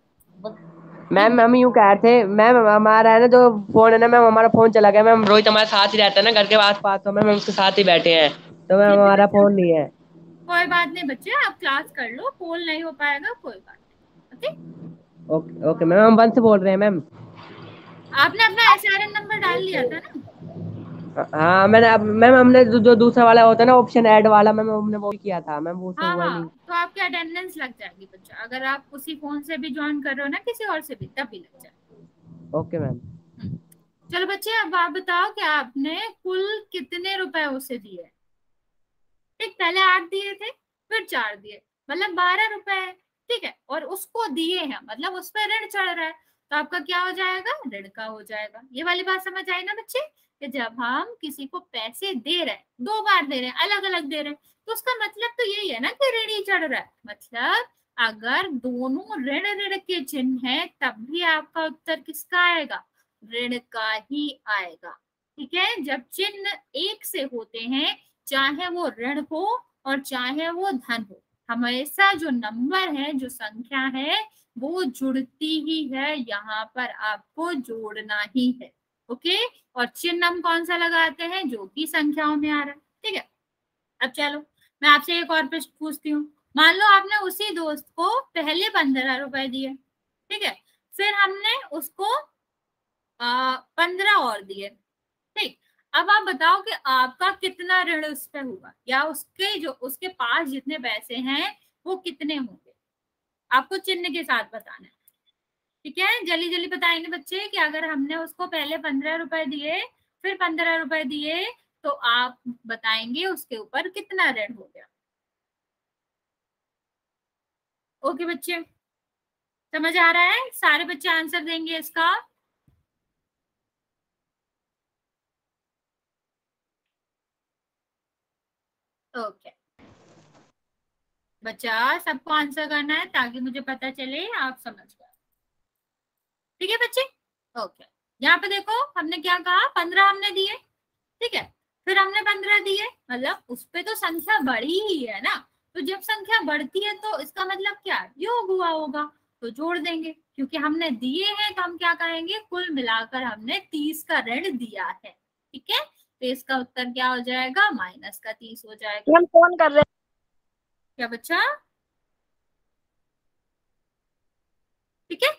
Ma'am हम यूँ कह रहे थे मैम, हमारा है ना जो फोन है ना मैम, हमारा फोन चला गया मैम। रोहित हमारे साथ ही रहता है ना घर के आस पास, तो मैम हम उसके साथ ही बैठे हैं, तो मैम ठीक है हमारा बच्चा, फोन नहीं है। कोई बात नहीं बच्चे, आप क्लास कर लो, पोल नहीं हो पाएगा, कोई बात नहीं। ओके, ओके ओके मैम, हम वंश बोल रहे हैं मैम। आपने अपना एसआरएन नंबर डाल लिया था ना? हाँ मैंने मैम हमने जो दूसरा वाला होता है ना ऑप्शन ऐड वाला, मैम हमने वो किया था मैम, वो से हाँ हुआ ही हाँ, नहीं। तो आपकी अटेंडेंस लग जाएगी बच्चा, अगर आप उसी फोन से भी ज्वाइन कर रहे हो ना किसी और से भी, तब भी लग जाएगी। Okay ma'am. चलो बच्चे, अब आप बताओ कि आपने कुल कितने रुपए उसे दिए। ठीक, पहले 8 दिए थे, फिर 4 दिए, मतलब 12 रुपए है। ठीक है, और उसको दिए हैं मतलब उस पर ऋण चढ़ रहा है, तो आपका क्या हो जाएगा, ऋण का हो जाएगा। ये वाली बात समझ आई ना बच्चे, कि जब हम किसी को पैसे दे रहे हैं, 2 बार दे रहे हैं, अलग अलग दे रहे हैं, तो उसका मतलब तो यही है ना कि ऋण ही चढ़ रहा है। मतलब अगर दोनों ऋण ऋण के चिन्ह है तब भी आपका उत्तर किसका आएगा, ऋण का ही आएगा। ठीक है, जब चिन्ह एक से होते हैं, चाहे वो ऋण हो और चाहे वो धन हो, हमेशा जो नंबर है, जो संख्या है, वो जुड़ती ही है, यहाँ पर आपको जोड़ना ही है। ओके, और चिन्ह हम कौन सा लगाते हैं, जो कि संख्याओं में आ रहा है। ठीक है, अब चलो मैं आपसे एक और प्रश्न पूछती हूँ। मान लो आपने उसी दोस्त को पहले 15 रुपए दिए, ठीक है, फिर हमने उसको 15 और दिए। ठीक, अब आप बताओ कि आपका कितना ऋण उस पे हुआ, या उसके जो उसके पास जितने पैसे हैं वो कितने होंगे, आपको चिन्ह के साथ बताना है। ठीक है, जल्दी जल्दी बताएंगे बच्चे कि अगर हमने उसको पहले 15 रुपए दिए, फिर 15 रुपए दिए, तो आप बताएंगे उसके ऊपर कितना ऋण हो गया। ओके बच्चे, समझ आ रहा है, सारे बच्चे आंसर देंगे इसका। ओके बच्चा, सबको आंसर करना है ताकि मुझे पता चले आप समझ गए। ठीक है बच्चे, ओके। यहाँ पे देखो हमने क्या कहा, 15 हमने दिए, ठीक है, फिर हमने 15 दिए, मतलब उस पे तो संख्या बढ़ी ही है ना, तो जब संख्या बढ़ती है तो इसका मतलब क्या, योग हुआ होगा, तो जोड़ देंगे, क्योंकि हमने दिए हैं तो हम क्या कहेंगे, कुल मिलाकर हमने 30 का ऋण दिया है। ठीक है, तो इसका उत्तर क्या हो जाएगा, माइनस का 30 हो जाएगा। हम फोन कर रहे हैं। क्या बच्चा, ठीक है।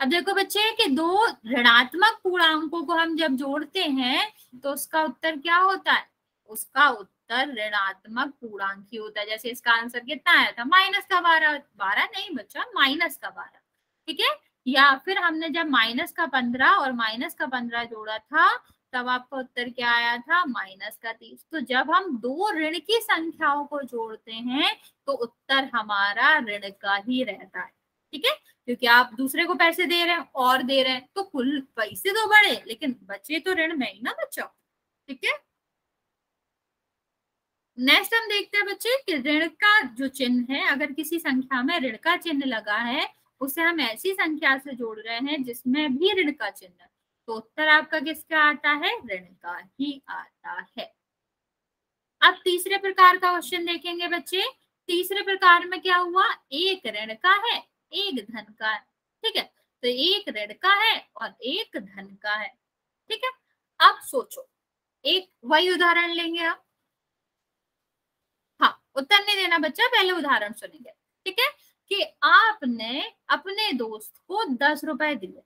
अब देखो बच्चे कि दो ऋणात्मक पूर्णांकों को हम जब जोड़ते हैं तो उसका उत्तर क्या होता है, उसका उत्तर ऋणात्मक पूर्णांक ही होता है। जैसे इसका आंसर कितना आया था, माइनस का 12, 12 नहीं बच्चा, माइनस का 12। ठीक है, या फिर हमने जब माइनस का 15 और माइनस का 15 जोड़ा था तब आपका उत्तर क्या आया था, माइनस का 30। तो जब हम दो ऋण की संख्याओं को जोड़ते हैं तो उत्तर हमारा ऋण का ही रहता है। ठीक है, क्योंकि आप दूसरे को पैसे दे रहे हैं और दे रहे हैं, तो कुल पैसे तो बढ़े लेकिन बचे तो ऋण में ही ना बच्चों। ठीक है, नेक्स्ट हम देखते हैं बच्चे कि ऋण का जो चिन्ह है, अगर किसी संख्या में ऋण का चिन्ह लगा है, उसे हम ऐसी संख्या से जोड़ रहे हैं जिसमें भी ऋण का चिन्ह है, तो उत्तर आपका किसका आता है, ऋण का ही आता है। अब तीसरे प्रकार का क्वेश्चन देखेंगे बच्चे। तीसरे प्रकार में क्या हुआ, एक ऋण का है एक धन का है, ठीक है। तो एक ऋण का है और एक धन का है, ठीक है। अब सोचो, एक वही उदाहरण लेंगे आप। हाँ, उत्तर नहीं देना बच्चा, पहले उदाहरण सुनेंगे, ठीक है। कि आपने अपने दोस्त को 10 रुपए दिए,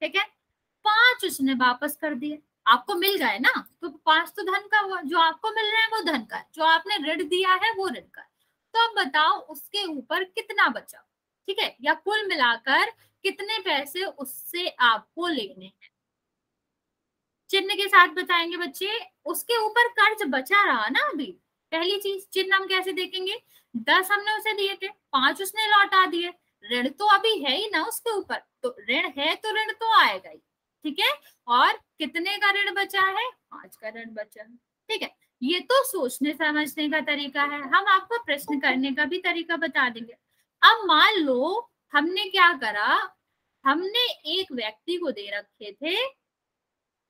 ठीक है। 5 उसने वापस कर दिए, आपको मिल गए ना, तो 5 तो धन का हुआ, जो आपको मिल रहा है वो धन का है, जो आपने ऋण दिया है वो ऋण का है। तो अब बताओ उसके ऊपर कितना बचा, ठीक है, या कुल मिलाकर कितने पैसे उससे आपको लेने हैं। चिन्ह के साथ बताएंगे बच्चे। उसके ऊपर कर्ज बचा रहा ना अभी। पहली चीज, चिन्ह हम कैसे देखेंगे, 10 हमने उसे दिए थे, 5 उसने लौटा दिए, ऋण तो अभी है ही ना उसके ऊपर, तो ऋण है तो ऋण तो आएगा ही, ठीक है। और कितने का ऋण बचा है, 5 का ऋण बचा है, ठीक है। ये तो सोचने समझने का तरीका है, हम आपको प्रश्न करने का भी तरीका बता देंगे। अब मान लो हमने क्या करा, हमने एक व्यक्ति को दे रखे थे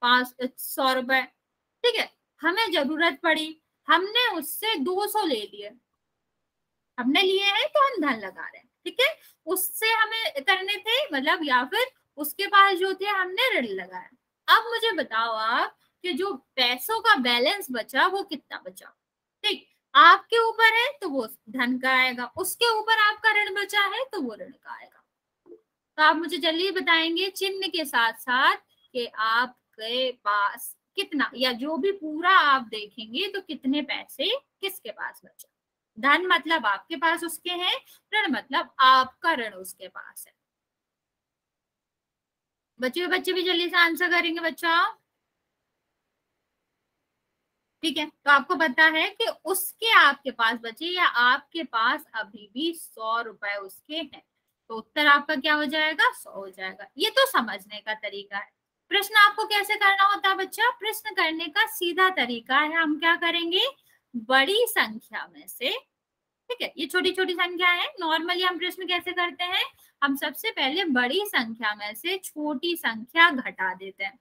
100 रुपए, ठीक है। हमें जरूरत पड़ी, हमने उससे 200 ले लिए, हमने लिए हैं तो हम धन लगा रहे हैं, ठीक है। उससे हमें करने थे मतलब, या फिर उसके पास जो थे हमने ऋण लगाया। अब मुझे बताओ आप कि जो पैसों का बैलेंस बचा वो कितना बचा, ठीक। आपके ऊपर है तो वो धन का आएगा, उसके ऊपर आपका ऋण बचा है तो वो ऋण का आएगा। तो आप मुझे जल्दी बताएंगे चिन्ह के साथ साथ कि आपके पास कितना, या जो भी पूरा आप देखेंगे तो कितने पैसे किसके पास बचे। धन मतलब आपके पास उसके हैं, ऋण मतलब आपका ऋण उसके पास है। बच्चे बच्चे भी जल्दी से आंसर करेंगे बच्चा, ठीक है। तो आपको पता है कि उसके आपके पास बचे, या आपके पास अभी भी 100 रुपए उसके हैं, तो उत्तर आपका क्या हो जाएगा, 100 हो जाएगा। ये तो समझने का तरीका है। प्रश्न आपको कैसे करना होता है बच्चा, प्रश्न करने का सीधा तरीका है, हम क्या करेंगे, बड़ी संख्या में से, ठीक है, ये छोटी छोटी संख्या है, नॉर्मली हम प्रश्न कैसे करते हैं, हम सबसे पहले बड़ी संख्या में से छोटी संख्या घटा देते हैं,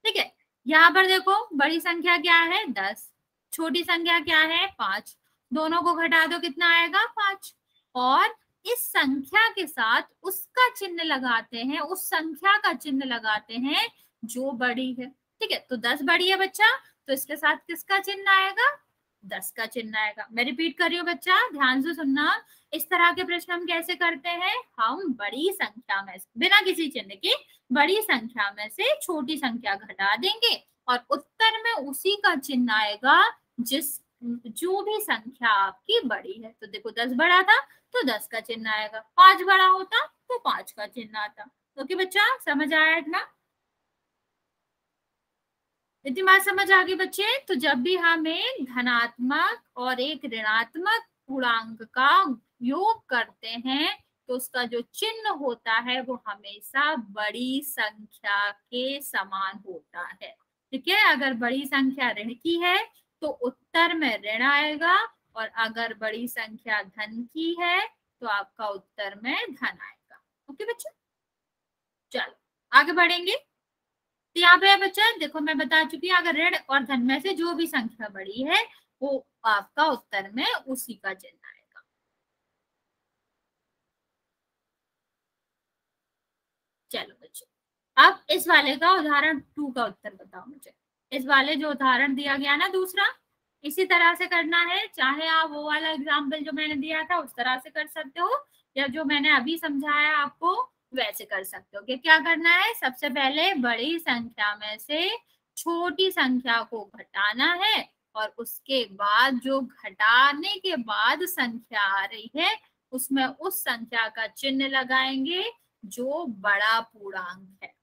ठीक है। यहाँ पर देखो बड़ी संख्या क्या है 10, छोटी संख्या क्या है 5, दोनों को घटा दो कितना आएगा 5। और इस संख्या के साथ उसका चिन्ह लगाते हैं, उस संख्या का चिन्ह लगाते हैं जो बड़ी है, ठीक है। तो 10 बड़ी है बच्चा, तो इसके साथ किसका चिन्ह आएगा, 10 का चिन्ह आएगा। मैं रिपीट कर रही हूँ बच्चा, ध्यान से सुनना। इस तरह के प्रश्न हम कैसे करते हैं, हम बड़ी संख्या में बिना किसी चिन्ह के बड़ी संख्या में से छोटी संख्या घटा देंगे और उत्तर में उसी का चिन्ह आएगा जिस जो भी संख्या आपकी बड़ी है। तो देखो 10 बड़ा था तो 10 का चिन्ह आएगा, 5 बड़ा होता तो 5 का चिन्ह आता। ओके बच्चा, समझ आया ना, इतनी बात समझ आ गई बच्चे। तो जब भी हमें धनात्मक और एक ऋणात्मक पूर्णांक का योग करते हैं तो उसका जो चिन्ह होता है वो हमेशा बड़ी संख्या के समान होता है, ठीक है। अगर बड़ी संख्या ऋण की है तो उत्तर में ऋण आएगा, और अगर बड़ी संख्या धन की है तो आपका उत्तर में धन आएगा। ओके बच्चे, चलो आगे बढ़ेंगे। तो यहाँ पे बच्चा देखो मैं बता चुकी हूँ, अगर ऋण और धन में से जो भी संख्या बड़ी है वो आपका उत्तर में उसी का चिन्ह आएगा। चलो बच्चों, अब इस वाले का उदाहरण 2 का उत्तर बताओ मुझे। इस वाले जो उदाहरण दिया गया ना दूसरा, इसी तरह से करना है, चाहे आप वो वाला एग्जाम्पल जो मैंने दिया था उस तरह से कर सकते हो, या जो मैंने अभी समझाया आपको वैसे कर सकते हो। कि क्या करना है, सबसे पहले बड़ी संख्या में से छोटी संख्या को घटाना है, और उसके बाद जो घटाने के बाद संख्या आ रही है उसमें उस संख्या का चिन्ह लगाएंगे जो बड़ा पूर्णांक है।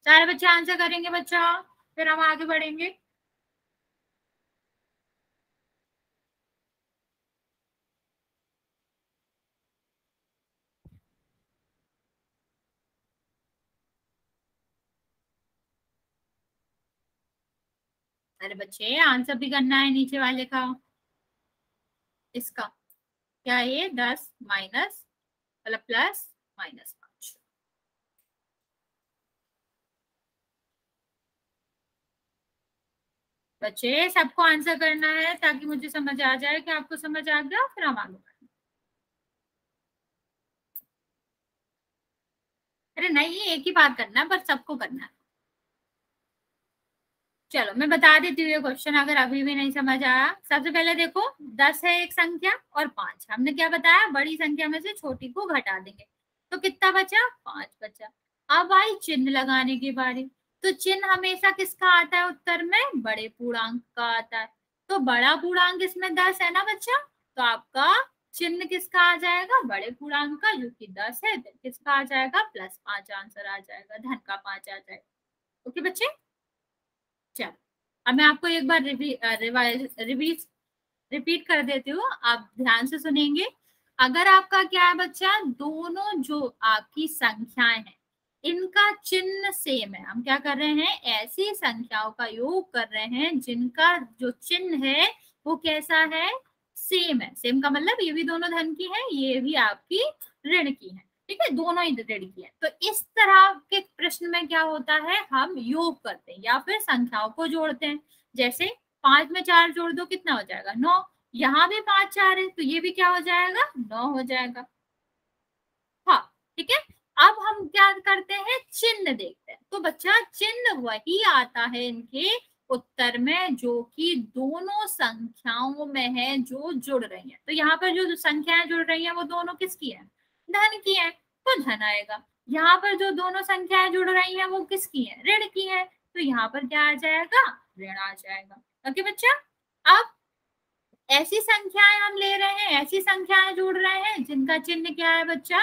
सारे बच्चे आंसर करेंगे बच्चा, फिर हम आगे बढ़ेंगे। अरे बच्चे आंसर भी करना है नीचे वाले का। इसका क्या है, ये 10 माइनस मतलब प्लस -5। बच्चे सबको आंसर करना है ताकि मुझे समझ आ जाए कि आपको समझ आ गया, फिर हम आगे बढ़ें। अरे नहीं, एक ही बात करना है, पर सबको करना है। चलो मैं बता देती हूँ ये क्वेश्चन, अगर अभी भी नहीं समझ आया। सबसे पहले देखो, 10 है एक संख्या और 5, हमने क्या बताया, बड़ी संख्या में से छोटी को घटा देंगे, तो कितना बचा, 5 बचा। अब आई चिन्ह लगाने की बारी। तो चिन्ह हमेशा किसका आता है उत्तर में, बड़े पूर्णांक का आता है। तो बड़ा पूर्णांक इसमें 10 है ना बच्चा, तो आपका चिन्ह किसका आ जाएगा, बड़े पूर्णांक का, जो कि 10 है, तो किसका आ जाएगा, +5 आंसर आ जाएगा, धन का 5 आ जाएगा। ओके बच्चे, चलो अब मैं आपको एक बार रिपीट कर देती हूँ, आप ध्यान से सुनेंगे। अगर आपका क्या है बच्चा, दोनों जो आपकी संख्याएं हैं इनका चिन्ह सेम है, हम क्या कर रहे हैं, ऐसी संख्याओं का योग कर रहे हैं जिनका जो चिन्ह है वो कैसा है, सेम है। सेम का मतलब ये भी दोनों धन की है, ये भी आपकी ऋण की है, ठीक है, दोनों ही ऋण की है। तो इस तरह के प्रश्न में क्या होता है, हम योग करते हैं या फिर संख्याओं को जोड़ते हैं। जैसे 5 में 4 जोड़ दो, कितना हो जाएगा, 9। यहाँ भी 5 4 है, तो ये भी क्या हो जाएगा, 9 हो जाएगा। हाँ, ठीक है। अब हम क्या करते हैं, चिन्ह देखते हैं। तो बच्चा चिन्ह वही आता है इनके उत्तर में जो कि दोनों संख्याओं में है जो जुड़ रही है। तो यहाँ पर जो संख्याएं जुड़ रही है वो दोनों किसकी है, धन की है, तो धन आएगा। यहाँ पर जो दोनों संख्याएं जुड़ रही है वो किसकी है, ऋण की है, तो यहाँ पर क्या आ जाएगा, ऋण आ जाएगा। ओके बच्चा, अब ऐसी संख्याएं हम ले रहे हैं, ऐसी संख्याएं जोड़ रहे हैं जिनका चिन्ह क्या है बच्चा,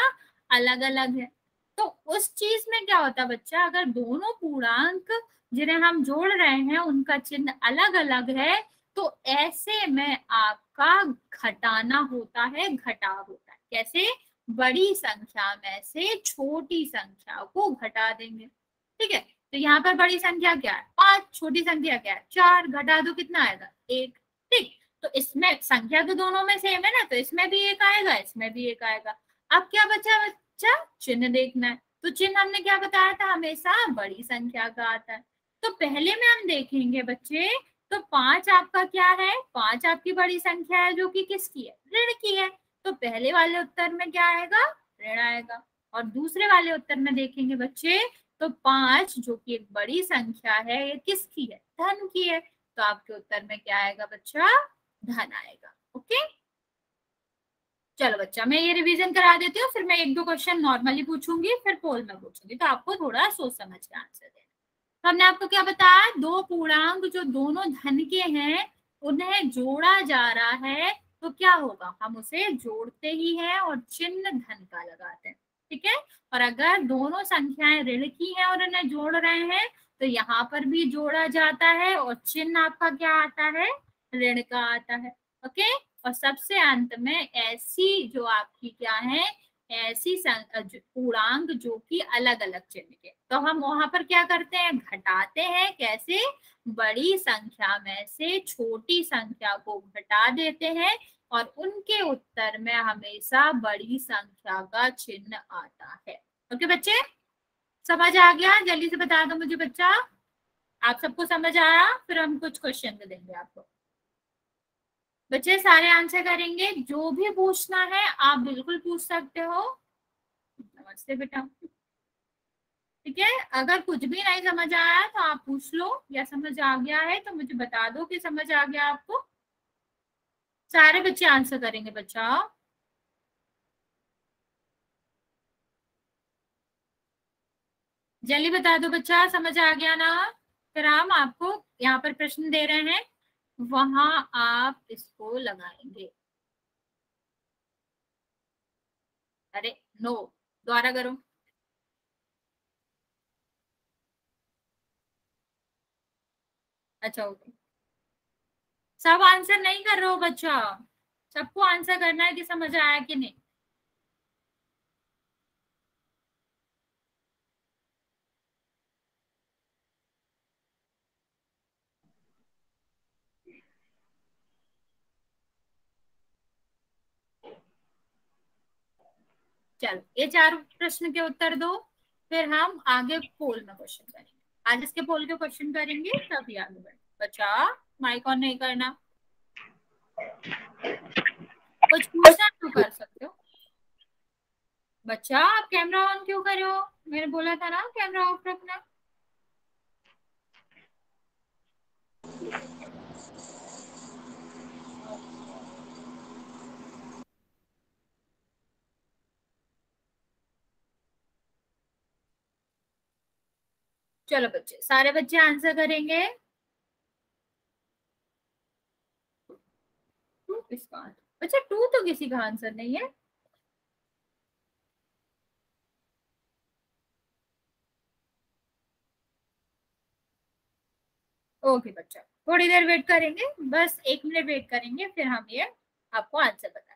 अलग अलग है। तो उस चीज में क्या होता है बच्चा, अगर दोनों पूर्णांक जिन्हें हम जोड़ रहे हैं उनका चिन्ह अलग अलग है, तो ऐसे में आपका घटाना होता है, घटाव होता है। कैसे, बड़ी संख्या में से छोटी संख्या को घटा देंगे, ठीक है। तो यहाँ पर बड़ी संख्या क्या है, 5, छोटी संख्या क्या है, 4, घटा दो कितना आएगा, 1, ठीक। तो इसमें संख्या तो दोनों में सेम है ना, तो इसमें भी एक आएगा, इसमें भी एक आएगा। अब क्या बचा बच्चा, चिन्ह देखना है। तो चिन्ह हमने क्या बताया था, हमेशा बड़ी संख्या का आता है। तो पहले में हम देखेंगे बच्चे, तो 5 आपका क्या है, 5 आपकी बड़ी संख्या है जो कि किसकी है, ऋण की है। तो पहले वाले उत्तर में क्या आएगा, ऋण आएगा। और दूसरे वाले उत्तर में देखेंगे बच्चे, तो 5 जो कि एक बड़ी संख्या है, ये किसकी है, धन की है। तो आपके उत्तर में क्या आएगा बच्चा, धन आएगा। ओके, चलो बच्चा मैं ये रिवीजन करा देती हूँ, फिर मैं एक दो क्वेश्चन नॉर्मली पूछूंगी, फिर पोल में पूछूंगी, तो आपको थोड़ा सोच समझ के आंसर देना। तो हमने आपको क्या बताया, दो पूर्णांक जो दोनों धन के हैं उन्हें जोड़ा जा रहा है, तो क्या होगा, हम उसे जोड़ते ही हैं और चिन्ह धन का लगाते हैं, ठीक है। और अगर दोनों संख्याएं ऋण की हैं और इन्हें जोड़ रहे हैं, तो यहाँ पर भी जोड़ा जाता है और चिन्ह आपका क्या आता है, ऋण का आता है। ओके, और सबसे अंत में ऐसी जो आपकी क्या है, ऐसी पूर्णांक जो कि अलग अलग चिन्ह के, तो हम वहां पर क्या करते हैं, घटाते हैं। कैसे, बड़ी संख्या में से छोटी संख्या को घटा देते हैं और उनके उत्तर में हमेशा बड़ी संख्या का चिन्ह आता है। ओके बच्चे, समझ आ गया, जल्दी से बता दो मुझे बच्चा, आप सबको समझ आया, फिर हम कुछ क्वेश्चन देंगे आपको। बच्चे सारे आंसर करेंगे, जो भी पूछना है आप बिल्कुल पूछ सकते हो। नमस्ते बेटा, ठीक है। अगर कुछ भी नहीं समझ आया तो आप पूछ लो, या समझ आ गया है तो मुझे बता दो कि समझ आ गया आपको। सारे बच्चे आंसर करेंगे बच्चा, जल्दी बता दो बच्चा, समझ आ गया ना। फिर हम आपको यहाँ पर प्रश्न दे रहे हैं, वहां आप इसको लगाएंगे। अरे नो, दोबारा करो। अच्छा ओके, सब आंसर नहीं कर रहे हो बच्चा, सबको आंसर करना है कि समझ आया कि नहीं। चलो ये 4 प्रश्न के उत्तर दो, फिर हम आगे पोल में क्वेश्चन करेंगे। आज इसके पोल के क्वेश्चन करेंगे, तभी आगे बढ़े बच्चा। माइक ऑन नहीं करना, कुछ पूछना तो कर सकते हो। बच्चा आप कैमरा ऑन क्यों कर रहे हो? मैंने बोला था ना कैमरा ऑफ रखना। चलो बच्चे, सारे बच्चे आंसर करेंगे। टू किसका? अच्छा टू तो किसी का आंसर नहीं है। ओके बच्चा, थोड़ी देर वेट करेंगे, बस 1 मिनट वेट करेंगे, फिर हम ये आपको आंसर बताएंगे।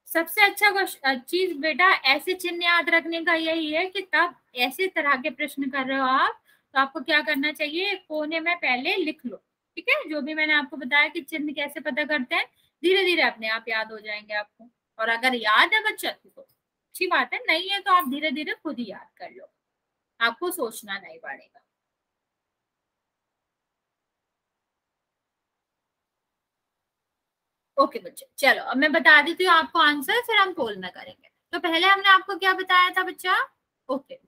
सबसे अच्छा चीज बेटा ऐसे चिन्ह याद रखने का यही है कि तब ऐसे तरह के प्रश्न कर रहे हो आप, तो आपको क्या करना चाहिए, कोने में पहले लिख लो। ठीक है, जो भी मैंने आपको बताया कि चिन्ह कैसे पता करते हैं, धीरे धीरे अपने आप याद हो जाएंगे आपको। और अगर याद है बच्चा तो अच्छी बात है, नहीं है तो आप धीरे धीरे खुद ही याद कर लो, आपको सोचना नहीं पड़ेगा। ओके बच्चे, चलो अब मैं बता देती हूँ आपको आंसर, फिर हम पोल में करेंगे। तो पहले हमने आपको क्या बताया था बच्चा? ओके,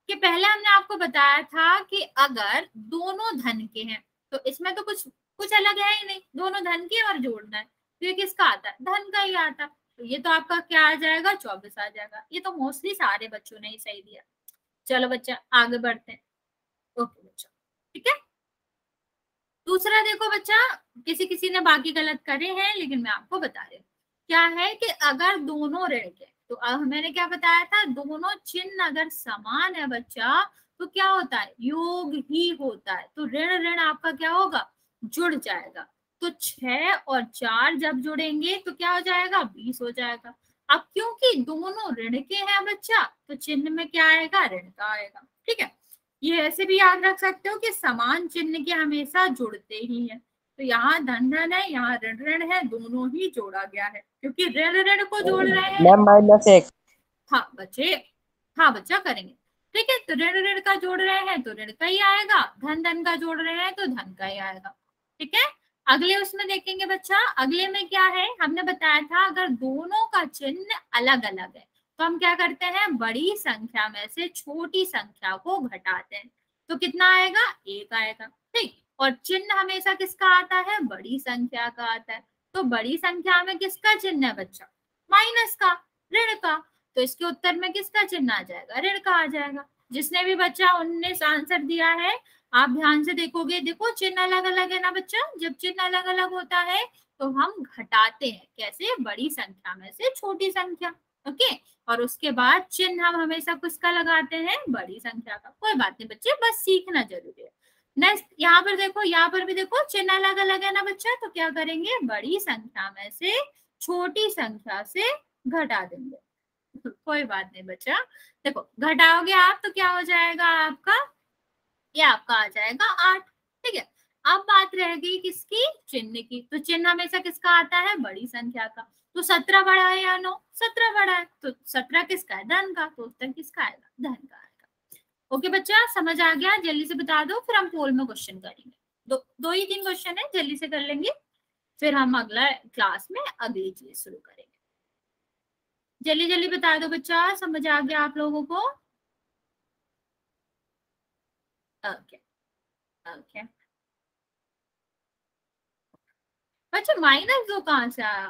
कि पहले हमने आपको बताया था कि अगर दोनों धन के हैं, तो इसमें तो कुछ कुछ अलग है ही नहीं, दोनों धन के और जोड़ना है, तो ये किसका आता है? धन का ही आता। तो ये तो आपका क्या आ जाएगा? 24 आ जाएगा। ये तो मोस्टली सारे बच्चों ने ही सही दिया। चलो बच्चा आगे बढ़ते हैं। ओके बच्चा, ठीक है। दूसरा देखो बच्चा, किसी किसी ने बाकी गलत करे हैं, लेकिन मैं आपको बता रही हूँ क्या है कि अगर दोनों ऋण के, तो मैंने क्या बताया था, दोनों चिन्ह अगर समान है बच्चा, तो क्या होता है? योग ही होता है। तो ऋण ऋण आपका क्या होगा? जुड़ जाएगा। तो 6 और 4 जब जुड़ेंगे तो क्या हो जाएगा? 20 हो जाएगा। अब क्योंकि दोनों ऋण के हैं बच्चा, तो चिन्ह में क्या आएगा? ऋण का आएगा। ठीक है, ये ऐसे भी याद रख सकते हो कि समान चिन्ह के हमेशा जुड़ते ही हैं। तो यहाँ धन धन है, यहाँ ऋण ऋण है, दोनों ही जोड़ा गया है, क्योंकि ऋण ऋण को जोड़ रहे हैं। मैम -1। हाँ बच्चे, हाँ बच्चा करेंगे। ठीक है, तो ऋण ऋण का जोड़ रहे हैं तो ऋण का ही आएगा, धन धन का जोड़ रहे हैं तो धन का ही आएगा। ठीक है, अगले उसमें देखेंगे बच्चा, अगले में क्या है, हमने बताया था अगर दोनों का चिन्ह अलग अलग है तो हम क्या करते हैं? बड़ी संख्या में से छोटी संख्या को घटाते हैं। तो कितना आएगा? 1 आएगा। ठीक, और चिन्ह हमेशा किसका आता है? बड़ी संख्या का आता है। तो बड़ी संख्या में किसका चिन्ह है बच्चा? माइनस का, ऋण का। तो इसके उत्तर में किसका चिन्ह आ जाएगा? ऋण का आ जाएगा। जिसने भी बच्चा 19 आंसर दिया है, आप ध्यान से देखोगे, देखो चिन्ह अलग अलग है ना बच्चा। जब चिन्ह अलग अलग होता है तो हम घटाते हैं, कैसे? बड़ी संख्या में से छोटी संख्या। ओके, और उसके बाद चिन्ह हम हमेशा किसका लगाते हैं? बड़ी संख्या का। कोई बात नहीं बच्चे, बस सीखना जरूरी है। नेक्स्ट यहाँ पर देखो, यहाँ पर भी देखो चिन्ह अलग अलग है ना बच्चा, तो क्या करेंगे? बड़ी संख्या में से छोटी संख्या से घटा देंगे। कोई बात नहीं बच्चा, देखो घटाओगे आप तो क्या हो जाएगा आपका? ये आपका आ जाएगा 8। ठीक है, अब बात रह गई किसकी? चिन्ह की। तो चिन्ह हमेशा किसका आता है? बड़ी संख्या का। तो 17 बड़ा है या 9? 17 बड़ा है, तो 17 किसका है? धन का। तो उत्तर किसका आएगा? धन का आएगा। ओके बच्चा, समझ आ गया? जल्दी से बता दो, फिर हम पोल में क्वेश्चन करेंगे। दो ही 3 क्वेश्चन है, जल्दी से कर लेंगे, फिर हम अगला क्लास में अगली चीज शुरू करेंगे। जल्दी जल्दी बता दो बच्चा, समझ आ गया आप लोगों को? ओके ओके बच्चा, -2 कहाँ से आया?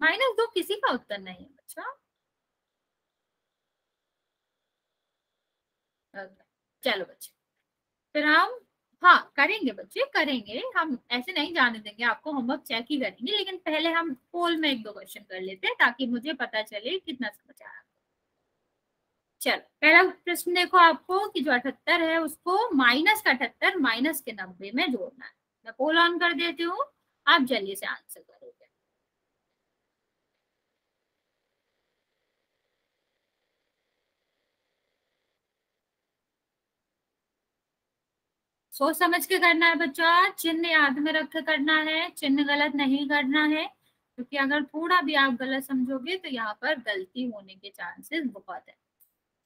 -2 किसी का उत्तर नहीं है बच्चा। ओके, चलो बच्चे, फिर हम, हाँ करेंगे बच्चे, करेंगे हम, ऐसे नहीं जाने देंगे आपको, होमवर्क चेक ही करेंगे, लेकिन पहले हम पोल में 1-2 क्वेश्चन कर लेते हैं ताकि मुझे पता चले कितना समझ आया। चलो पहला प्रश्न देखो आपको कि जो 78 है उसको -78 -90 में जोड़ना है। मैं पोल ऑन कर देती हूँ, आप जल्दी से आंसर करोगे। सोच समझ के करना है बच्चा, चिन्ह याद में रख के करना है, चिन्ह गलत नहीं करना है, क्योंकि अगर थोड़ा भी आप गलत समझोगे तो यहाँ पर गलती होने के चांसेस बहुत है।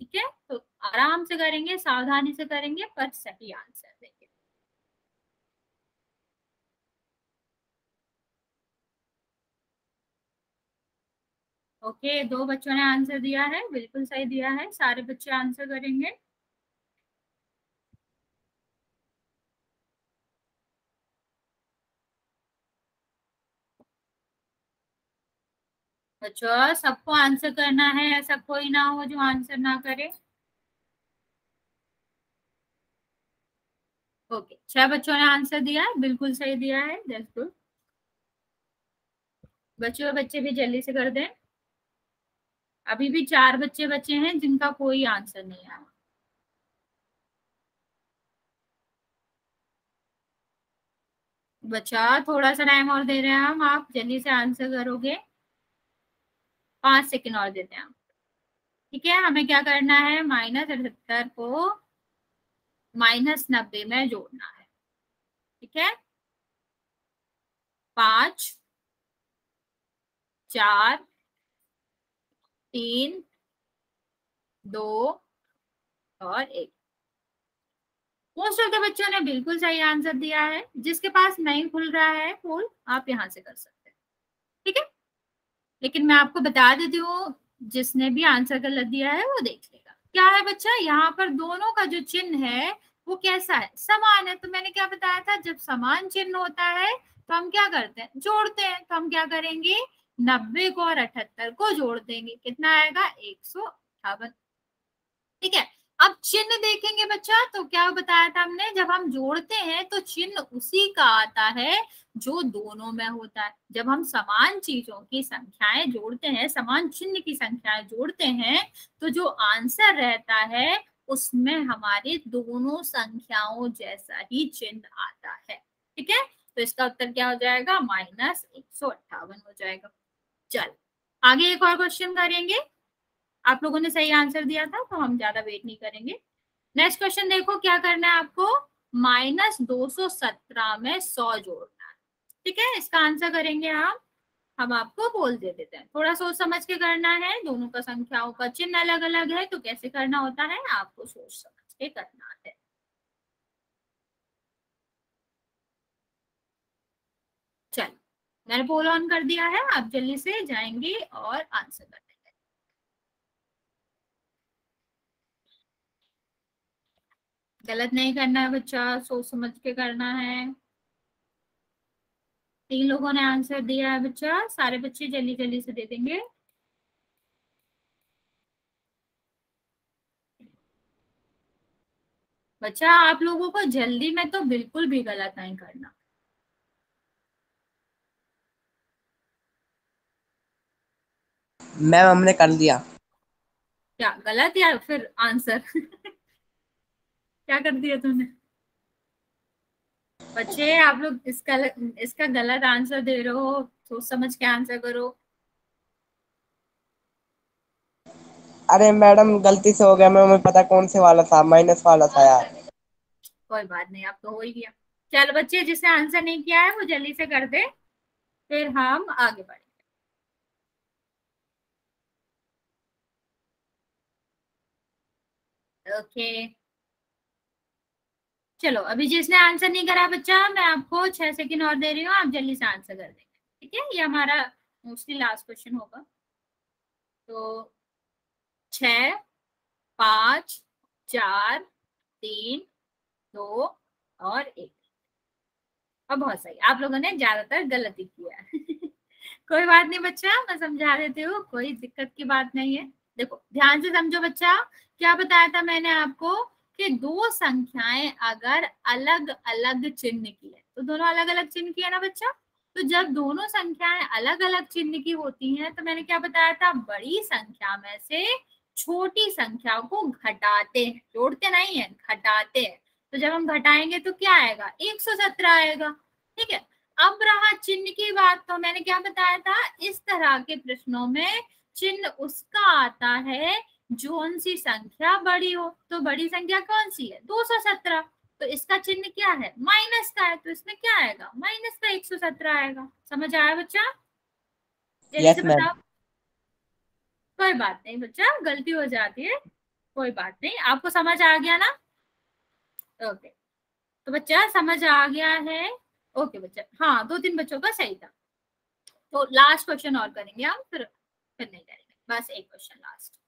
ठीक है, तो आराम से करेंगे, सावधानी से करेंगे, पर सही आंसर देंगे। ओके, दो बच्चों ने आंसर दिया है, बिल्कुल सही दिया है, सारे बच्चे आंसर करेंगे। बच्चों सबको आंसर करना है, ऐसा कोई ना हो जो आंसर ना करे। ओके, 6 बच्चों ने आंसर दिया है, बिल्कुल सही दिया है, दैट्स गुड। बच्चों बच्चे भी जल्दी से कर दें। अभी भी 4 बच्चे बचे हैं जिनका कोई आंसर नहीं आया। बच्चा थोड़ा सा टाइम और दे रहे हैं हम, आप जल्दी से आंसर करोगे। 5 सेकंड और देते हैं आप। ठीक है, हमें क्या करना है, -78 को -90 में जोड़ना है। ठीक है, 5, 4, 3, 2 और 1। मोस्ट ऑफ द बच्चों ने बिल्कुल सही आंसर दिया है। जिसके पास नहीं खुल रहा है पोल, आप यहाँ से कर सकते हैं। ठीक है, लेकिन मैं आपको बता देती हूँ, जिसने भी आंसर गलत दिया है वो देख लेगा। क्या है बच्चा, यहाँ पर दोनों का जो चिन्ह है वो कैसा है, समान है। तो मैंने क्या बताया था, जब समान चिन्ह होता है तो हम क्या करते हैं, जोड़ते हैं। तो हम क्या करेंगे, 90 को और 78 को जोड़ देंगे, कितना आएगा, 158। ठीक है, अब चिन्ह देखेंगे बच्चा, तो क्या बताया था हमने, जब हम जोड़ते हैं तो चिन्ह उसी का आता है जो दोनों में होता है। जब हम समान चीजों की संख्याएं जोड़ते हैं, समान चिन्ह की संख्याएं जोड़ते हैं, तो जो आंसर रहता है उसमें हमारे दोनों संख्याओं जैसा ही चिन्ह आता है। ठीक है, तो इसका उत्तर क्या हो जाएगा, -158 हो जाएगा। चल आगे एक और क्वेश्चन करेंगे। आप लोगों ने सही आंसर दिया था तो हम ज्यादा वेट नहीं करेंगे। नेक्स्ट क्वेश्चन देखो, क्या करना है आपको, -217 में 100 जोड़ना है। ठीक है, इसका आंसर करेंगे हम आपको बोल दे देते हैं, थोड़ा सोच समझ के करना है। दोनों का संख्याओं का चिन्ह अलग अलग है, तो कैसे करना होता है आपको सोच समझ के करना है। चलो, मैंने पोल ऑन कर दिया है, आप जल्दी से जाएंगे और आंसर कर देंगे। गलत नहीं करना है बच्चा, सोच समझ के करना है। 3 लोगों ने आंसर दिया है बच्चा, सारे बच्चे जल्दी जल्दी से दे देंगे। बच्चा आप लोगों को जल्दी में तो बिल्कुल भी गलत नहीं करना। मैम हमने कर दिया। क्या गलत या फिर आंसर क्या कर दिया तूने। बच्चे आप लोग इसका गलत आंसर दे रहे हो, सोच समझ के आंसर करो। अरे मैडम गलती से हो गया, मैं हमें पता कौन से वाला था, माइनस वाला था यार। कोई बात नहीं, अब तो हो ही गया। चल बच्चे, जिसने आंसर नहीं किया है वो जल्दी से कर दे, फिर हम आगे बढ़े। ओके, चलो अभी जिसने आंसर नहीं करा बच्चा, मैं आपको 6 सेकंड और दे रही हूँ, आप जल्दी से आंसर कर देंगे। ठीक है, ये हमारा मोस्टली लास्ट क्वेश्चन होगा। तो 6, 5, 4, 3, 2 और 1। और बहुत सही, आप लोगों ने ज्यादातर गलती किया है कोई बात नहीं बच्चा, मैं समझा देती हूँ, कोई दिक्कत की बात नहीं है। देखो ध्यान से समझो बच्चा, क्या बताया था मैंने आपको कि दो संख्याएं अगर अलग अलग चिन्ह की है, तो दोनों अलग अलग चिन्ह की है ना बच्चा। तो जब दोनों संख्याएं अलग अलग चिन्ह की होती हैं, तो मैंने क्या बताया था, बड़ी संख्या में से छोटी संख्या को घटाते हैं, जोड़ते नहीं है, घटाते हैं। तो जब हम घटाएंगे तो क्या आएगा, 117 आएगा। ठीक है, अब रहा चिन्ह की बात, तो मैंने क्या बताया था, इस तरह के प्रश्नों में चिन्ह उसका आता है जोन सी संख्या बड़ी हो। तो बड़ी संख्या कौन सी है, 217। तो इसका चिन्ह क्या है, माइनस का है, तो इसमें क्या आएगा, माइनस का 117 आएगा। समझ आया बच्चा, जल्दी से यस मैम। बताओ। कोई बात नहीं बच्चा, गलती हो जाती है, कोई बात नहीं, आपको समझ आ गया ना? ओके, तो बच्चा समझ आ गया है? ओके बच्चा, हाँ 2-3 बच्चों का सही था। तो लास्ट क्वेश्चन और करेंगे हम, फिर नहीं करेंगे, बस एक क्वेश्चन लास्ट।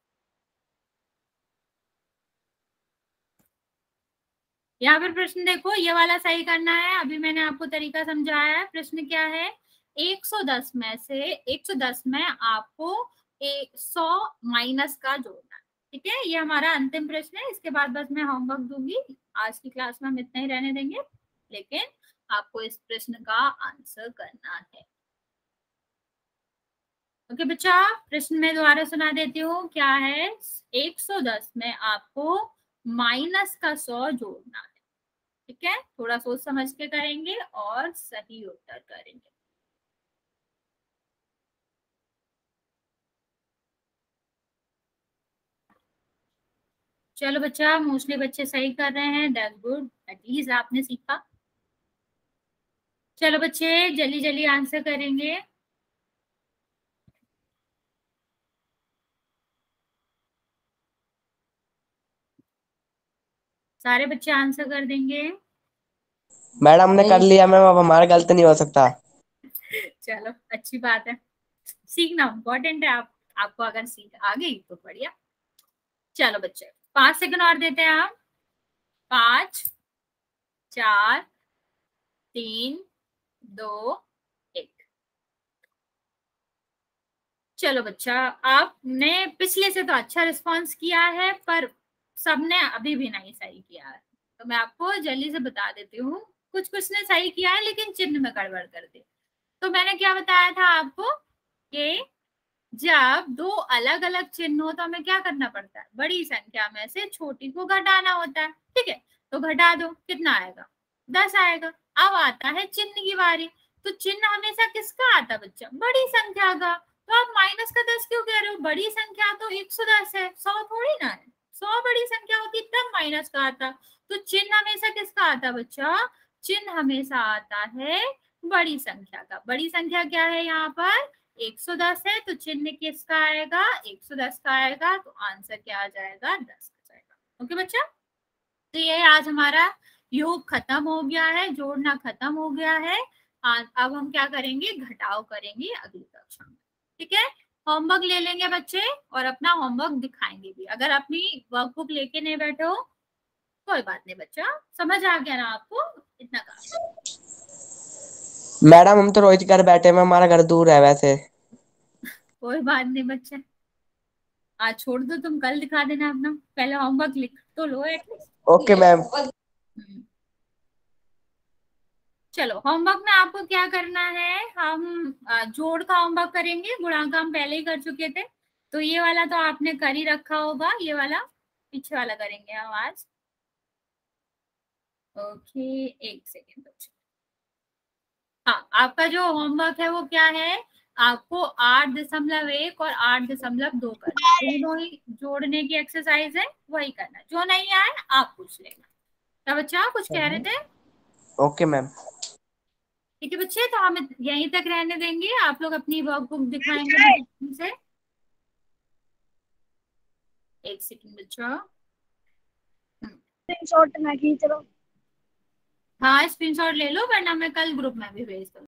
यहाँ पर प्रश्न देखो, ये वाला सही करना है। अभी मैंने आपको तरीका समझाया है। प्रश्न क्या है, 110 में से 110 में आपको 100 माइनस का जोड़ना है। ठीक है, ये हमारा अंतिम प्रश्न है। इसके बाद बस मैं होमवर्क दूंगी। आज की क्लास में हम इतना ही रहने देंगे, लेकिन आपको इस प्रश्न का आंसर करना है। ओके बच्चा, प्रश्न में दोबारा सुना देती हूँ। क्या है, 110 में आपको माइनस का 100 जोड़ना है। ठीक है, थोड़ा सोच समझ के करेंगे और सही उत्तर करेंगे। चलो बच्चा, मोस्टली बच्चे सही कर रहे हैं, दैट्स गुड, एटलीस्ट आपने सीखा। चलो बच्चे, जल्दी जल्दी आंसर करेंगे। सारे बच्चे आंसर कर देंगे? मैडम ने कर लिया मैम, अब हमारा गलत नहीं हो सकता। चलो अच्छी बात है, सीखना इम्पोर्टेंट है। आपको अगर सीख आ गई तो बढ़िया। चलो बच्चे, 5 सेकंड और देते हैं हम। 5, 4, 3, 2, 1। चलो बच्चा, आपने पिछले से तो अच्छा रिस्पांस किया है, पर सबने अभी भी नहीं सही किया है। तो मैं आपको जल्दी से बता देती हूँ। कुछ कुछ ने सही किया है, लेकिन चिन्ह में गड़बड़ कर दी। तो मैंने क्या बताया था आपको कि जब दो अलग अलग चिन्ह हो तो हमें क्या करना पड़ता है, बड़ी संख्या में से छोटी को घटाना होता है। ठीक है, तो घटा दो, कितना आएगा, 10 आएगा। अब आता है चिन्ह की बारी। तो चिन्ह हमेशा किसका आता है बच्चा, बड़ी संख्या का। तो आप माइनस का 10 क्यों कह रहे हो, बड़ी संख्या तो 110 है, 100 थोड़ी ना है। 100 बड़ी संख्या होती तब माइनस का आता। तो चिन्ह हमेशा किसका आता है बच्चा, चिन्ह हमेशा आता है बड़ी संख्या का। बड़ी संख्या क्या है यहाँ पर, 110 है, तो चिन्ह किसका आएगा, 110 का आएगा। तो आंसर क्या आ जाएगा, 10 आ जाएगा। ओके बच्चा, तो ये आज हमारा योग खत्म हो गया है, जोड़ना खत्म हो गया है। अब हम क्या करेंगे, घटाव करेंगे अगली कक्षा में। ठीक है, होमवर्क ले लेंगे बच्चे और अपना होमवर्क दिखाएंगे भी। अगर अपनी वर्कबुक लेके नहीं बैठे हो कोई बात नहीं बच्चा, समझ आ गया ना आपको, इतना काम। मैडम हम तो रोज घर बैठे हैं, हमारा घर दूर है वैसे। कोई बात नहीं बच्चे, आज छोड़ दो, तुम कल दिखा देना अपना, पहले होमवर्क लिख तो लो एटलीस्ट। Okay ma'am. चलो, होमवर्क में आपको क्या करना है, हम जोड़ का होमवर्क करेंगे। गुणा का हम पहले ही कर चुके थे, तो ये वाला तो आपने कर ही रखा होगा, ये वाला पीछे वाला करेंगे हम आज। ओके, एक सेकेंड बच्चे। हाँ, आपका जो होमवर्क है वो क्या है, आपको 8.1 और 8.2 करना है। दोनों ही जोड़ने की एक्सरसाइज है, वही करना है। जो नहीं आए आप पूछ लेना। क्या बच्चा कुछ कह रहे थे? Okay ma'am. ठीक है बच्चे, तो हम यहीं तक रहने देंगे। आप लोग अपनी वर्कबुक दिखाएंगे से। एक सेकंड बच्चा। स्क्रीनशॉट ना खींच लो। हाँ, स्क्रीनशॉट ले लो, वरना मैं कल ग्रुप में भी भेज दूँ।